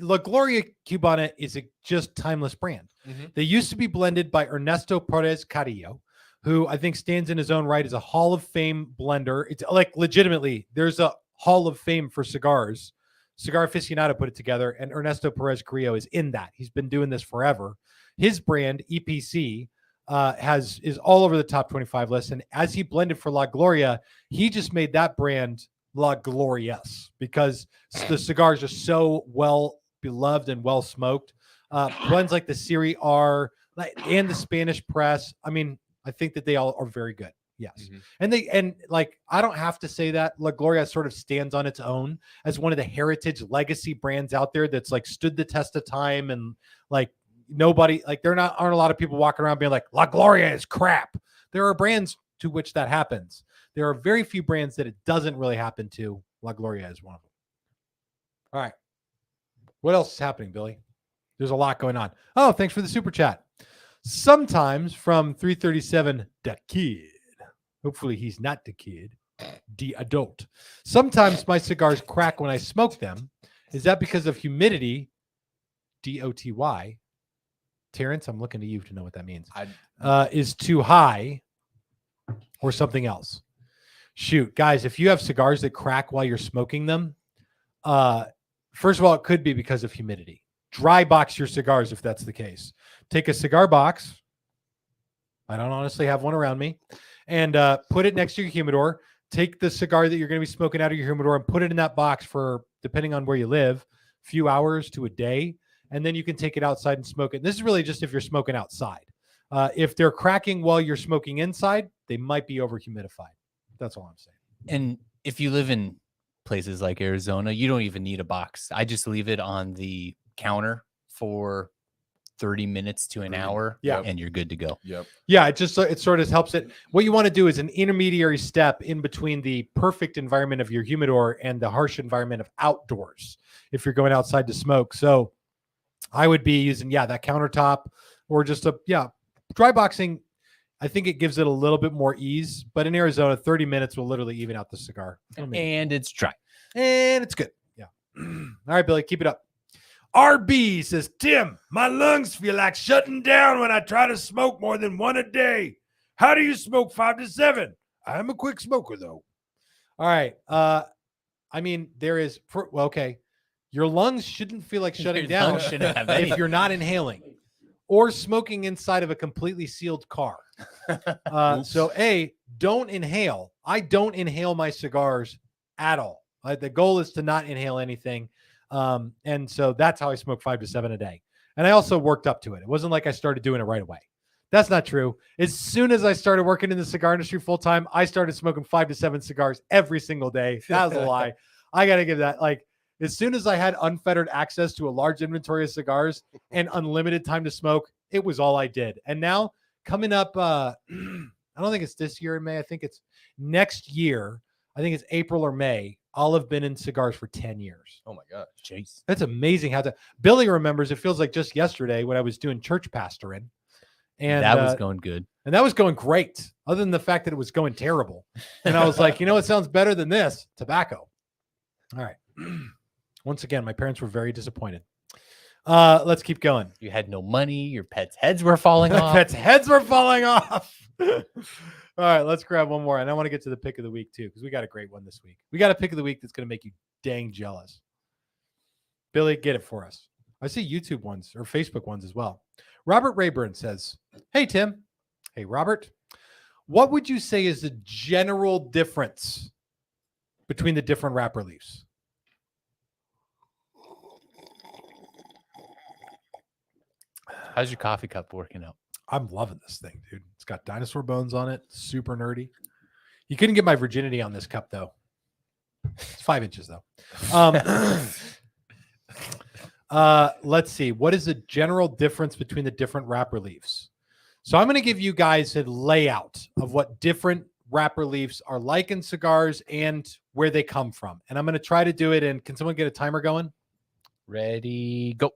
La Gloria Cubana is a just timeless brand. Mm-hmm. They used to be blended by Ernesto Perez Carrillo, who I think stands in his own right as a Hall of Fame blender. It's like legitimately, there's a Hall of Fame for cigars. Cigar Aficionado put it together, and Ernesto Perez Carrillo is in that. He's been doing this forever. His brand, EPC, is all over the top 25 list. And as he blended for La Gloria, he just made that brand La Glorious because the cigars are so well beloved and well smoked. Blends like the Serie R and the Spanish press. I mean, I think that they all are very good. Yes. Mm-hmm. And I don't have to say that. La Gloria sort of stands on its own as one of the heritage legacy brands out there that's like stood the test of time, and like nobody, like aren't a lot of people walking around being like La Gloria is crap. There are brands to which that happens. There are very few brands that it doesn't really happen to. La Gloria is one of them. All right. What else is happening, Billy? There's a lot going on. Oh, thanks for the super chat. Sometimes from 337 the kid. Hopefully he's not the kid, the adult. Sometimes my cigars crack when I smoke them. Is that because of humidity? DOTY. Terrence, I'm looking to you to know what that means. Is too high or something else? Shoot, guys, if you have cigars that crack while you're smoking them, first of all, it could be because of humidity. Dry box your cigars if that's the case. Take a cigar box. I don't honestly have one around me. And put it next to your humidor. Take the cigar that you're going to be smoking out of your humidor and put it in that box for, depending on where you live, a few hours to a day. And then you can take it outside and smoke it. And this is really just if you're smoking outside. If they're cracking while you're smoking inside, they might be over humidified. That's all I'm saying. And if you live in places like Arizona, you don't even need a box. I just leave it on the counter for 30 minutes to an hour, and you're good to go. Yep. Yeah, it sort of helps it. What you want to do is an intermediary step in between the perfect environment of your humidor and the harsh environment of outdoors if you're going outside to smoke. So I would be using, that countertop or just dry boxing. I think it gives it a little bit more ease, but in Arizona, 30 minutes will literally even out the cigar. And it's dry. And it's good. Yeah. All right, Billy, keep it up. RB says, Tim, my lungs feel like shutting down when I try to smoke more than one a day. How do you smoke 5 to 7? I'm a quick smoker, though. All right. I mean, okay. Your lungs shouldn't feel like shutting down if you're not inhaling or smoking inside of a completely sealed car. So, don't inhale. I don't inhale my cigars at all. The goal is to not inhale anything. And so that's how I smoke 5 to 7 a day. And I also worked up to it. It wasn't like I started doing it right away. That's not true. As soon as I started working in the cigar industry full time, I started smoking 5 to 7 cigars every single day. That was a lie. I got to give that. Like, as soon as I had unfettered access to a large inventory of cigars and unlimited time to smoke, it was all I did. And now coming up, I don't think it's this year in May. I think it's next year. I think it's April or May. I'll have been in cigars for 10 years. Oh my gosh. Jeez. That's amazing how Billy remembers. It feels like just yesterday when I was doing church pastoring. And that was going good. And that was going great, other than the fact that it was going terrible. And I was like, you know what sounds better than this? Tobacco. All right. Once again, my parents were very disappointed. Let's keep going. You had no money. Your pets' heads were falling off. Pets' heads were falling off. All right, let's grab one more. And I want to get to the pick of the week, too, because we got a great one this week. We got a pick of the week that's going to make you dang jealous. Billy, get it for us. I see YouTube ones or Facebook ones as well. Robert Rayburn says, hey, Tim. Hey, Robert. What would you say is the general difference between the different wrapper leaves? How's your coffee cup working out? I'm loving this thing, dude. It's got dinosaur bones on it. Super nerdy. You couldn't get my virginity on this cup, though. It's 5 inches, though. Let's see. What is the general difference between the different wrapper leaves? So I'm going to give you guys a layout of what different wrapper leaves are like in cigars and where they come from. And I'm going to try to do it in, can someone get a timer going? Ready, go.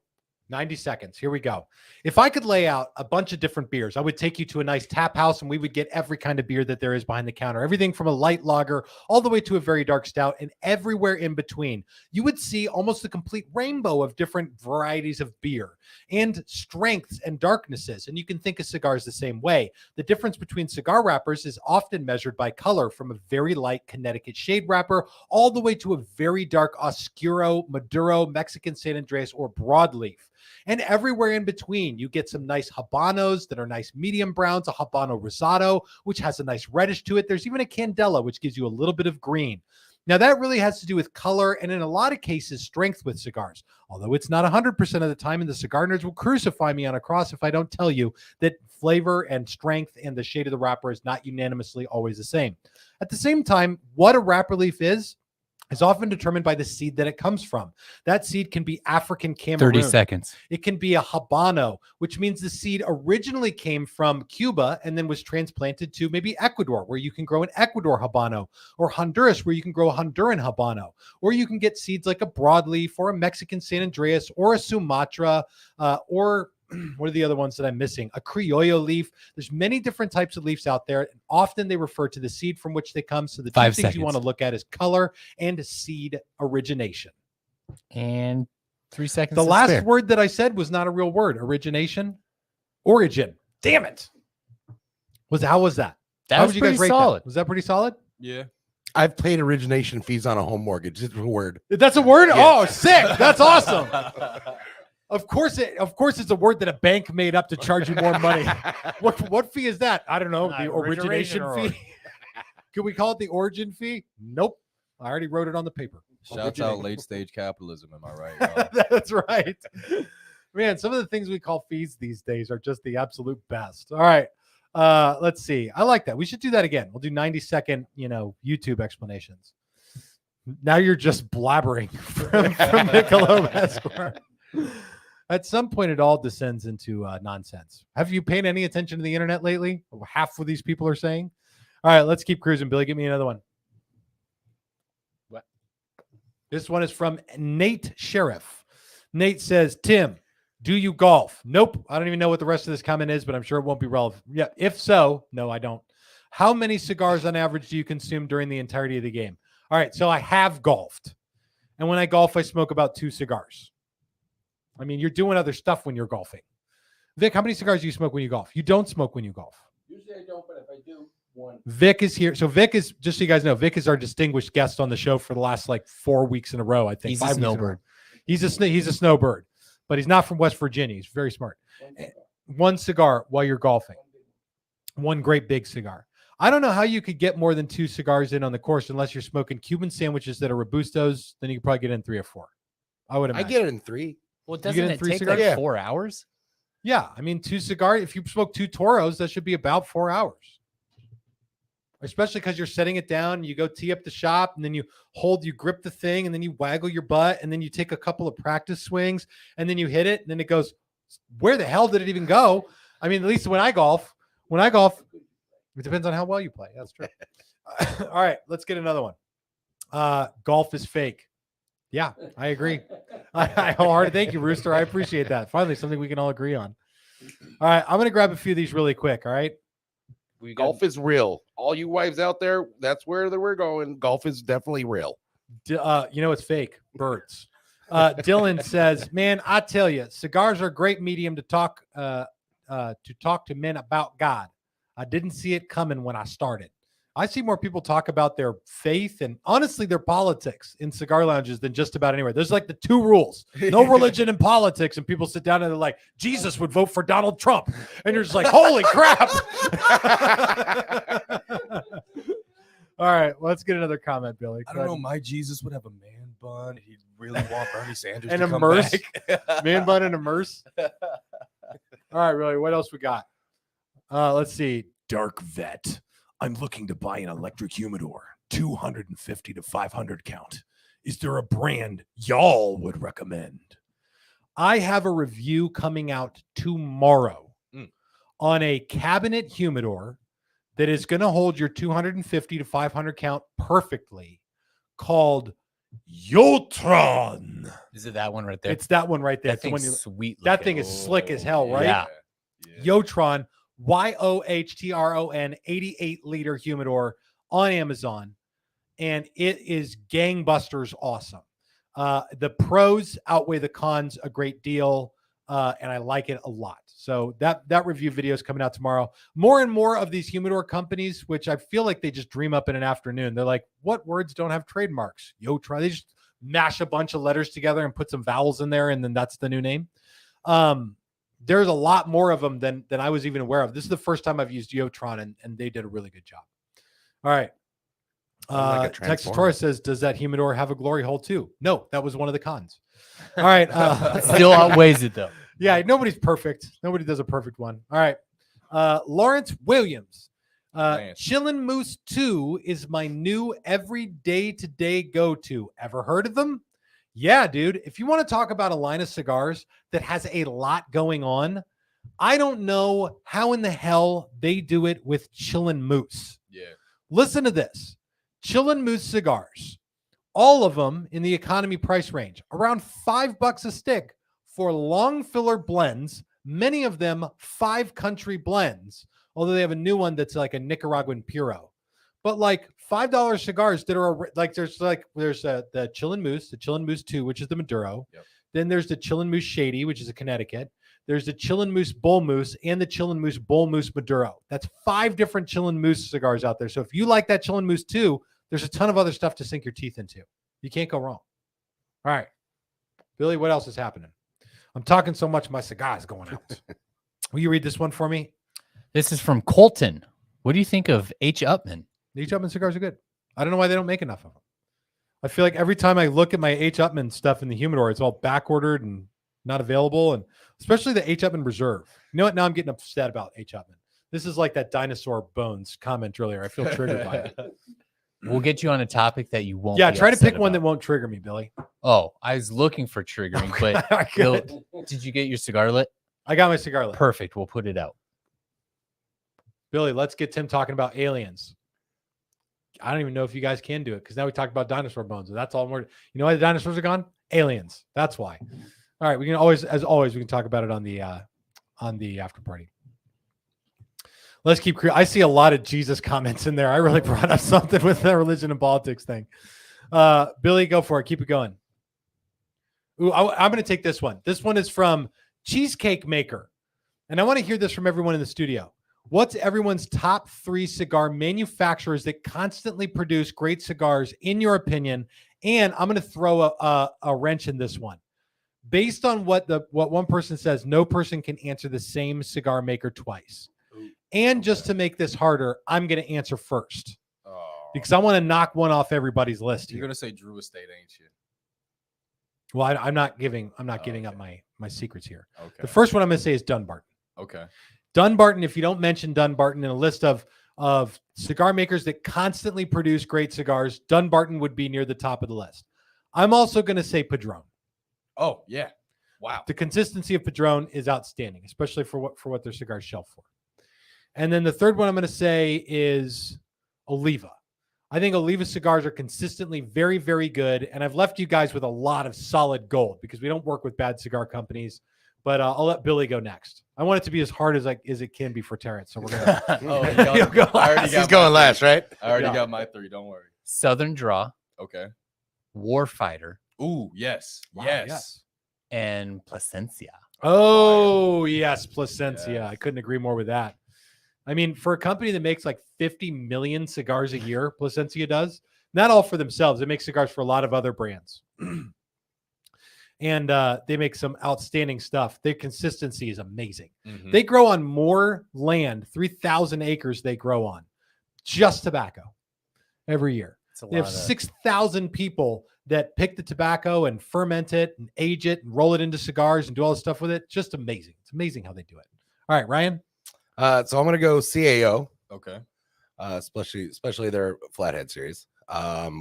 90 seconds. Here we go. If I could lay out a bunch of different beers, I would take you to a nice tap house and we would get every kind of beer that there is behind the counter. Everything from a light lager all the way to a very dark stout and everywhere in between. You would see almost a complete rainbow of different varieties of beer and strengths and darknesses. And you can think of cigars the same way. The difference between cigar wrappers is often measured by color, from a very light Connecticut shade wrapper all the way to a very dark Oscuro, Maduro, Mexican San Andreas, or broadleaf. And everywhere in between, you get some nice Habanos that are nice medium browns, a Habano Rosado, which has a nice reddish to it. There's even a Candela, which gives you a little bit of green. Now, that really has to do with color and in a lot of cases, strength with cigars. Although it's not 100% of the time, and the cigar nerds will crucify me on a cross if I don't tell you that flavor and strength and the shade of the wrapper is not unanimously always the same. At the same time, what a wrapper leaf is often determined by the seed that it comes from. That seed can be African Cameroon. 30 seconds. It can be a Habano, which means the seed originally came from Cuba and then was transplanted to maybe Ecuador, where you can grow an Ecuador Habano, or Honduras, where you can grow a Honduran Habano, or you can get seeds like a broadleaf or a Mexican San Andreas or a Sumatra, or what are the other ones that I'm missing? A Criollo leaf. There's many different types of leaves out there. And often they refer to the seed from which they come. So the two things you want to look at is color and seed origination. And 3 seconds. The last word that I said was not a real word. Origination. Origin. Damn it. How was that? That was pretty solid. Was that pretty solid? Yeah. I've paid origination fees on a home mortgage. It's a word. That's a word? Yes. Oh, sick. That's awesome. Of course, it's a word that a bank made up to charge you more money. What fee is that? I don't know. The origination fee. Could we call it the origin fee? Nope. I already wrote it on the paper. Shouts out late stage capitalism. Am I right? That's right. Man, some of the things we call fees these days are just the absolute best. All right. Let's see. I like that. We should do that again. We'll do 90-second, YouTube explanations. Now you're just blabbering from Michelob Esquire. At some point, it all descends into nonsense. Have you paid any attention to the internet lately? Half of these people are saying. All right, let's keep cruising. Billy, give me another one. What? This one is from Nate Sheriff. Nate says, Tim, do you golf? Nope. I don't even know what the rest of this comment is, but I'm sure it won't be relevant. Yeah. If so, no, I don't. How many cigars on average do you consume during the entirety of the game? All right, so I have golfed. And when I golf, I smoke about 2 cigars. I mean, you're doing other stuff when you're golfing. Vic, how many cigars do you smoke when you golf? You don't smoke when you golf. Usually I don't, but if I do, one. Vic is here. So Vic is, just so you guys know, Vic is our distinguished guest on the show for the last 4 weeks in a row, I think. He's a snowbird. He's a snowbird, but he's not from West Virginia. He's very smart. One cigar while you're golfing. One great big cigar. I don't know how you could get more than 2 cigars in on the course unless you're smoking Cuban sandwiches that are Robustos. Then you could probably get in 3 or 4. I would I imagine. get it in 3. Well, You doesn't get in it 3 take cigars? like Yeah. 4 hours? Yeah, I mean, 2 cigars. If you smoke 2 Toros, that should be about 4 hours. Especially because you're setting it down, you go tee up the shop, and then you grip the thing, and then you waggle your butt, and then you take a couple of practice swings, and then you hit it, and then it goes, where the hell did it even go? I mean, at least when I golf, it depends on how well you play. That's true. All right, let's get another one. Golf is fake. Yeah, I agree. I wholeheartedly thank you, Rooster. I appreciate that. Finally, something we can all agree on. All right, I'm going to grab a few of these really quick. All right. Golf is real. All you wives out there, that's where we're going. Golf is definitely real. It's fake. Birds. Dylan says, man, I tell you, cigars are a great medium to talk to men about God. I didn't see it coming when I started. I see more people talk about their faith and honestly their politics in cigar lounges than just about anywhere. There's like the 2 rules: no religion and politics. And people sit down and they're like, Jesus would vote for Donald Trump. And you're just like, holy crap. All right, let's get another comment, Billy. I don't know. My Jesus would have a man bun. He'd really want Bernie Sanders And to a come merce. back. Man bun and a merce. All right, really. What else we got? Let's see. Dark Vet. I'm looking to buy an electric humidor, 250 to 500 count. Is there a brand y'all would recommend? I have a review coming out tomorrow on a cabinet humidor that is going to hold your 250 to 500 count perfectly, called Yotron. Is it that one right there? It's that one right there. That It's the one thing's sweet. that looking. thing is slick as hell, right? Yeah. Yotron, Yohtron, 88 liter humidor on Amazon, and it is gangbusters awesome. The pros outweigh the cons a great deal, and I like it a lot. So that review video is coming out tomorrow. More and more of these humidor companies, which I feel like they just dream up in an afternoon. They're like, what words don't have trademarks? Yotron. They just mash a bunch of letters together and put some vowels in there, and then that's the new name. There's a lot more of them than I was even aware of. This is the first time I've used Yotron, and they did a really good job. All right. Like a Texas transformer. Taurus says, does that humidor have a glory hole too? No, that was one of the cons. All right. Still outweighs it though. Yeah, nobody's perfect. Nobody does a perfect one. All right. Lawrence Williams. Chillin' Moose 2 is my new every day-to-day go-to. Ever heard of them? Yeah, dude. If you want to talk about a line of cigars that has a lot going on, I don't know how in the hell they do it with Chillin' Moose. Yeah. Listen to this. Chillin' Moose cigars. All of them in the economy price range. Around $5 a stick for long filler blends. Many of them 5 country blends. Although they have a new one that's like a Nicaraguan Puro. But like $5 cigars that are like there's the Chillin' Moose, the Chillin' Moose 2, which is the Maduro. Yep. Then there's the Chillin' Moose Shady, which is a Connecticut. There's the Chillin' Moose Bull Moose and the Chillin' Moose Bull Moose Maduro. That's 5 different Chillin' Moose cigars out there. So if you like that Chillin' Moose 2, there's a ton of other stuff to sink your teeth into. You can't go wrong. All right, Billy, what else is happening? I'm talking so much, my cigar is going out. Will you read this one for me? This is from Colton. What do you think of H. Hupman? H. Hupman cigars are good. I don't know why they don't make enough of them. I feel like every time I look at my H. Hupman stuff in the humidor, it's all back ordered and not available, and especially the H. Hupman Reserve. You know what? Now I'm getting upset about H. Hupman. This is like that dinosaur bones comment earlier. I feel triggered by it. We'll get you on a topic that you won't. Yeah, be try to upset pick one that about. won't trigger me, Billy. Oh, I was looking for triggering, but Good. did you get your cigar lit? I got my cigar lit. Perfect. We'll put it out. Billy, let's get Tim talking about aliens. I don't even know if you guys can do it because now we talked about dinosaur bones. And that's all we're. You know why the dinosaurs are gone? Aliens. That's why. All right, we can always, as always, we can talk about it on the after party. Let's keep. I see a lot of Jesus comments in there. I really brought up something with the religion and politics thing. Billy, go for it. Keep it going. Ooh, I'm going to take this one. This one is from Cheesecake Maker, and I want to hear this from everyone in the studio. What's everyone's top 3 cigar manufacturers that constantly produce great cigars, in your opinion? And I'm going to throw a wrench in this one. Based on what one person says, no person can answer the same cigar maker twice. And just to make this harder, I'm going to answer first because I want to knock one off everybody's list You're here. going to say Drew Estate, ain't you? Well, I'm not giving up my secrets here. Okay. The first one I'm going to say is Dunbarton. Okay. Dunbarton, if you don't mention Dunbarton in a list of cigar makers that constantly produce great cigars, Dunbarton would be near the top of the list. I'm also going to say Padron. Oh, yeah. Wow. The consistency of Padron is outstanding, especially for what their cigars shelf for. And then the third one I'm going to say is Oliva. I think Oliva cigars are consistently very, very good. And I've left you guys with a lot of solid gold because we don't work with bad cigar companies. But I'll let Billy go next. I want it to be as hard as it can be for Terrence. So we're gonna. He's going last, right? I already got my 3. Don't worry. Southern Draw, Okay. Warfighter, Ooh, yes. Wow, yes. yes. and Plasencia. Oh yes, Plasencia. Yes. I couldn't agree more with that. I mean, for a company that makes like 50 million cigars a year, Plasencia does. Not all for themselves. They make cigars for a lot of other brands. And they make some outstanding stuff. Their consistency is amazing. Mhm. They grow on more land, 3,000 acres they grow on, just tobacco every year. They have 6,000 people that pick the tobacco and ferment it and age it and roll it into cigars and do all this stuff with it. Just amazing. It's amazing how they do it. All right, Ryan. So I'm gonna go CAO, Okay. especially their Flathead series.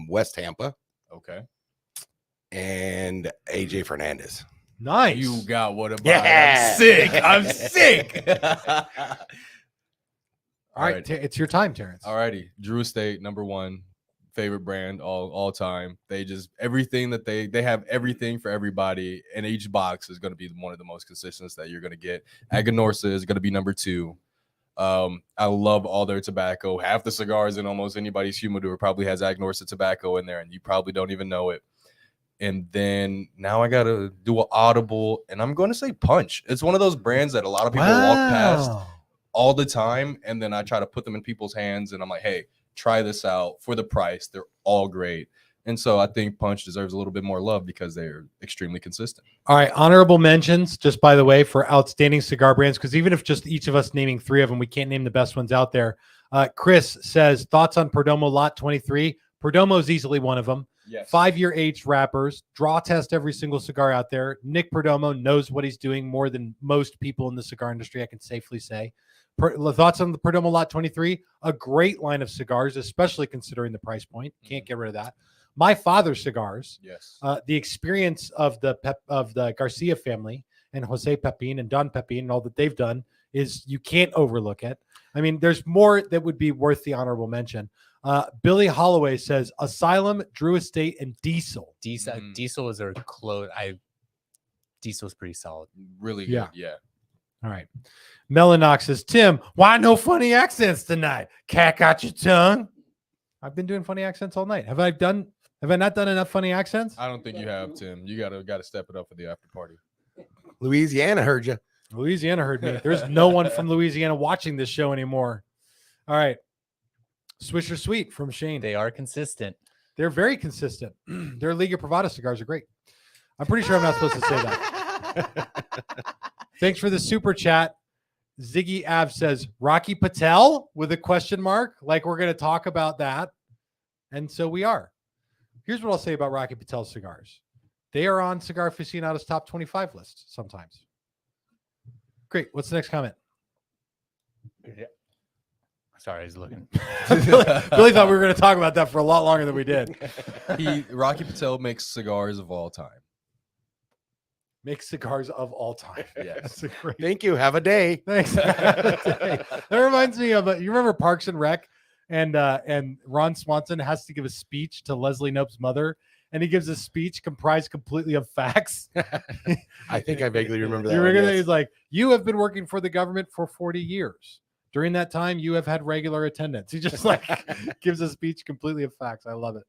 West Tampa Okay. and AJ Fernandez. Nice. You got what about Yeah. I'm sick. I'm sick. All right, it's your time, Terrence. Alrighty. Drew Estate, #1 favorite brand all time. They just everything that they have everything for everybody, and each box is going to be one of the most consistent that you're going to get. Aganorsa is going to be #2. I love all their tobacco. Half the cigars in almost anybody's humidor probably has Aganorsa tobacco in there, and you probably don't even know it. And then now I got to do an audible, and I'm going to say Punch. It's one of those brands that a lot of people walk past all the time, and then I try to put them in people's hands, and I'm like, hey, try this out for the price. They're all great. And so I think Punch deserves a little bit more love because they're extremely consistent. All right, honorable mentions, just by the way, for outstanding cigar brands, because even if just each of us naming 3 of them, we can't name the best ones out there. Chris says, thoughts on Perdomo Lot 23? Perdomo is easily one of them. Yes. 5-year aged wrappers, draw test every single cigar out there. Nick Perdomo knows what he's doing more than most people in the cigar industry, I can safely say. Thoughts on the Perdomo Lot 23? A great line of cigars, especially considering the price point. Can't get rid of that. My Father's Cigars. Yes. The experience of the Garcia family and Jose Pepin and Don Pepin and all that they've done is you can't overlook it. I mean, there's more that would be worth the honorable mention. Billy Holloway says Asylum, Drew Estate, and Diesel. Diesel is their close. Diesel's pretty solid. Really Yeah. good. Yeah. All right. Melanox says, Tim, why no funny accents tonight? Cack out your tongue. I've been doing funny accents all night. Have I not done enough funny accents? I don't think you have, Tim. You gotta step it up for the after party. Louisiana heard you. Louisiana heard me. There's no one from Louisiana watching this show anymore. All right. Swisher Sweet from Shane. They are consistent. They're very consistent. Their Liga Privada cigars are great. I'm pretty sure I'm not supposed to say that. Thanks for the super chat. Ziggy Av says Rocky Patel with a question mark. Like we're going to talk about that. And so we are. Here's what I'll say about Rocky Patel cigars. They are on Cigar Aficionado's top 25 list sometimes. Great. What's the next comment? Sorry, I was looking. Billy thought we were going to talk about that for a lot longer than we did. Rocky Patel makes cigars of all time. Makes cigars of all time. Yes. That's a great. Thank you. Have a day. Thanks. That reminds me of you remember Parks and Rec, and Ron Swanson has to give a speech to Leslie Knope's mother, and he gives a speech comprised completely of facts. I think I vaguely remember that. You one, remember that? yes. He's like, you have been working for the government for 40 years. During that time, you have had regular attendance. He just like gives a speech completely of facts. I love it.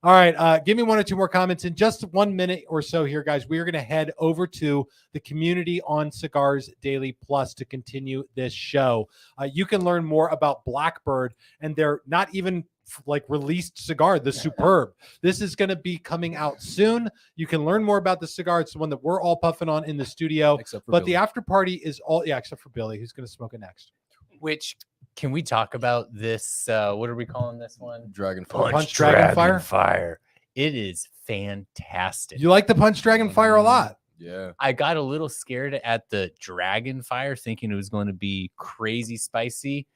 All right. Give me 1 or 2 more comments in just 1 minute or so here, guys. We are going to head over to the community on Cigars Daily Plus to continue this show. You can learn more about Blackbird and their not even like released cigar, the Superb. This is going to be coming out soon. You can learn more about the cigar. It's the one that we're all puffing on in the studio. Except for But Billy. the after party is all, yeah, except for Billy, who's going to smoke it next. Which can we talk about this? What are we calling this one? Dragonfire. Punch Dragonfire? Fire. It is fantastic. You like the Punch Dragon Fire a lot. Yeah. I got a little scared at the Dragon Fire, thinking it was going to be crazy spicy.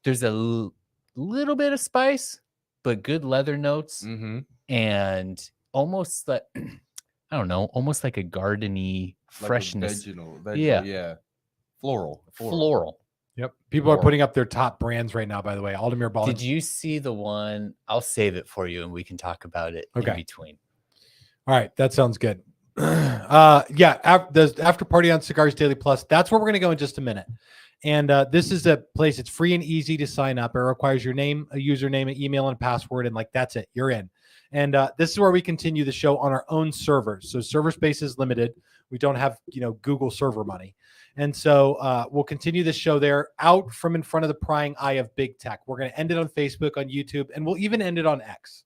There's a little bit of spice, but good leather notes and almost like, I don't know, almost like a gardeny freshness. Vegetal, yeah. Floral. Yep. People are putting up their top brands right now, by the way. Aldemir Baldwin. Did you see the one? I'll save it for you and we can talk about it in between. All right. That sounds good. The after party on Cigars Daily Plus. That's where we're going to go in just a minute. And this is a place. It's free and easy to sign up. It requires your name, a username, an email, and a password. And like, that's it. You're in. And this is where we continue the show on our own servers. So server space is limited. We don't have, Google server money. And so we'll continue this show there, out from in front of the prying eye of big tech. We're going to end it on Facebook, on YouTube, and we'll even end it on X.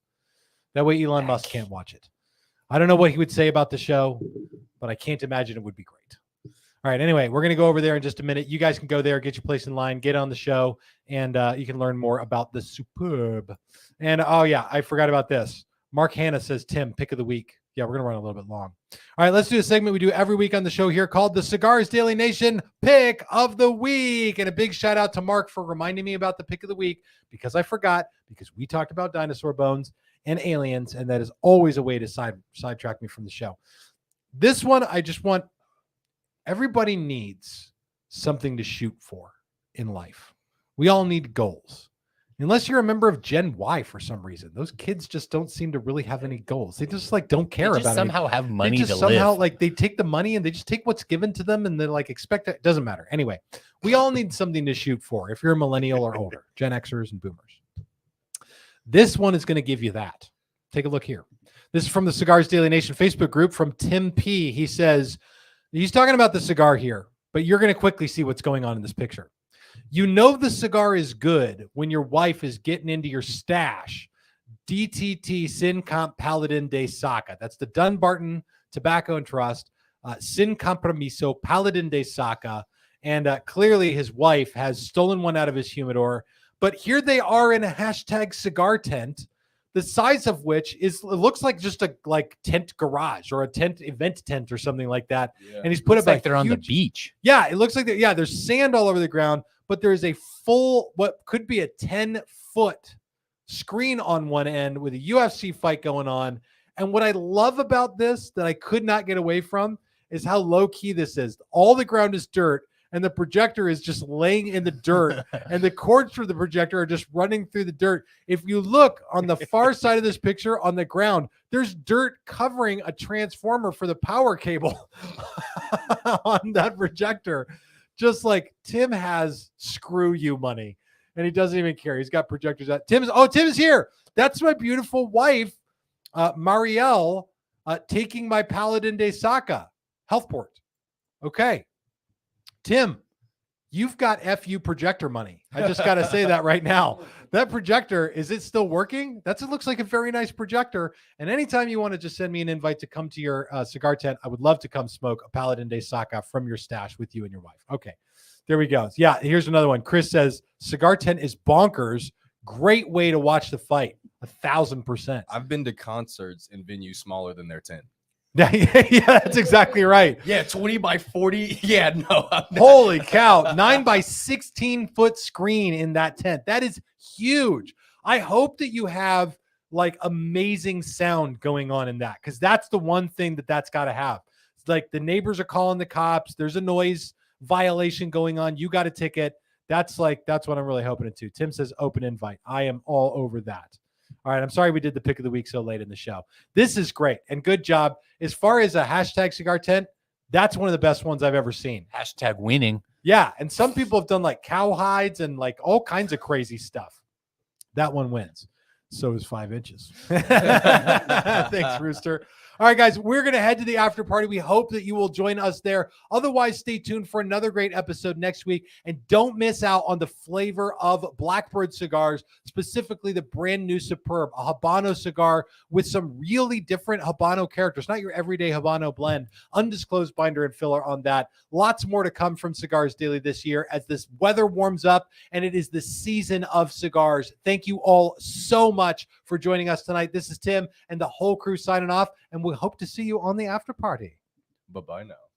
That way Elon Musk can't watch it. I don't know what he would say about the show, but I can't imagine it would be great. All right. Anyway, we're going to go over there in just a minute. You guys can go there, get your place in line, get on the show, and you can learn more about the Superb. And, I forgot about this. Mark Hanna says, Tim, pick of the week. Yeah, we're going to run a little bit long. All right, let's do a segment we do every week on the show here called the Cigars Daily Nation Pick of the Week. And a big shout out to Mark for reminding me about the pick of the week, because I forgot, because we talked about dinosaur bones and aliens, and that is always a way to sidetrack me from the show. This one, I just want, everybody needs something to shoot for in life. We all need goals. Unless you're a member of Gen Y for some reason. Those kids just don't seem to really have any goals. They just don't care about it. Somehow have money to live. They take the money and they just take what's given to them and they're expect it. Doesn't matter. Anyway, we all need something to shoot for if you're a millennial or older, Gen Xers and boomers. This one is going to give you that. Take a look here. This is from the Cigars Daily Nation Facebook group from Tim P. He says, he's talking about the cigar here, but you're going to quickly see what's going on in this picture. You know the cigar is good when your wife is getting into your stash. DTT Sin Comp Paladin de Saca. That's the Dunbarton Tobacco and Trust. Sin Compromiso Paladin de Saca. And clearly his wife has stolen one out of his humidor. But here they are in a hashtag cigar tent, the size of which it looks like just a tent garage or a tent event tent or something like that. Yeah. And he's put up like they're on the beach. Yeah, it looks like there's sand all over the ground, but there's a full, what could be a 10-foot screen on one end with a UFC fight going on. And what I love about this that I could not get away from is how low key this is. All the ground is dirt, and the projector is just laying in the dirt, and the cords for the projector are just running through the dirt. If you look on the far side of this picture on the ground, there's dirt covering a transformer for the power cable on that projector. Just like Tim has screw you money, and he doesn't even care. He's got projectors out. Tim's here. That's my beautiful wife, Marielle, taking my Paladin de Saca Healthport. Okay. Tim, you've got FU projector money. I just got to say that right now. That projector, is it still working? It looks like a very nice projector. And anytime you want to just send me an invite to come to your cigar tent, I would love to come smoke a Paladin de Saca from your stash with you and your wife. Okay, there we go. Yeah, here's another one. Chris says, cigar tent is bonkers. Great way to watch the fight. 1,000%. I've been to concerts in venues smaller than their tent. Yeah, that's exactly right. Yeah, 20 by 40. Yeah, no. Holy cow. 9 by 16 foot screen in that tent. That is huge. I hope that you have amazing sound going on in that, because that's the one thing that's got to have. It's the neighbors are calling the cops. There's a noise violation going on. You got a ticket. That's what I'm really hoping to do. Tim says open invite. I am all over that. All right, I'm sorry we did the pick of the week so late in the show. This is great, and good job. As far as a hashtag cigar tent, that's one of the best ones I've ever seen. Hashtag winning. Yeah, and some people have done cow hides and all kinds of crazy stuff. That one wins. So is 5 inches. Thanks, Rooster. All right, guys, we're going to head to the after party. We hope that you will join us there. Otherwise, stay tuned for another great episode next week. And don't miss out on the flavor of Blackbird cigars, specifically the brand new Superb, a Habano cigar with some really different Habano characters, not your everyday Habano blend. Undisclosed binder and filler on that. Lots more to come from Cigars Daily this year as this weather warms up and it is the season of cigars. Thank you all so much much for joining us tonight. This is Tim and the whole crew signing off, and we hope to see you on the after party. Bye-bye now.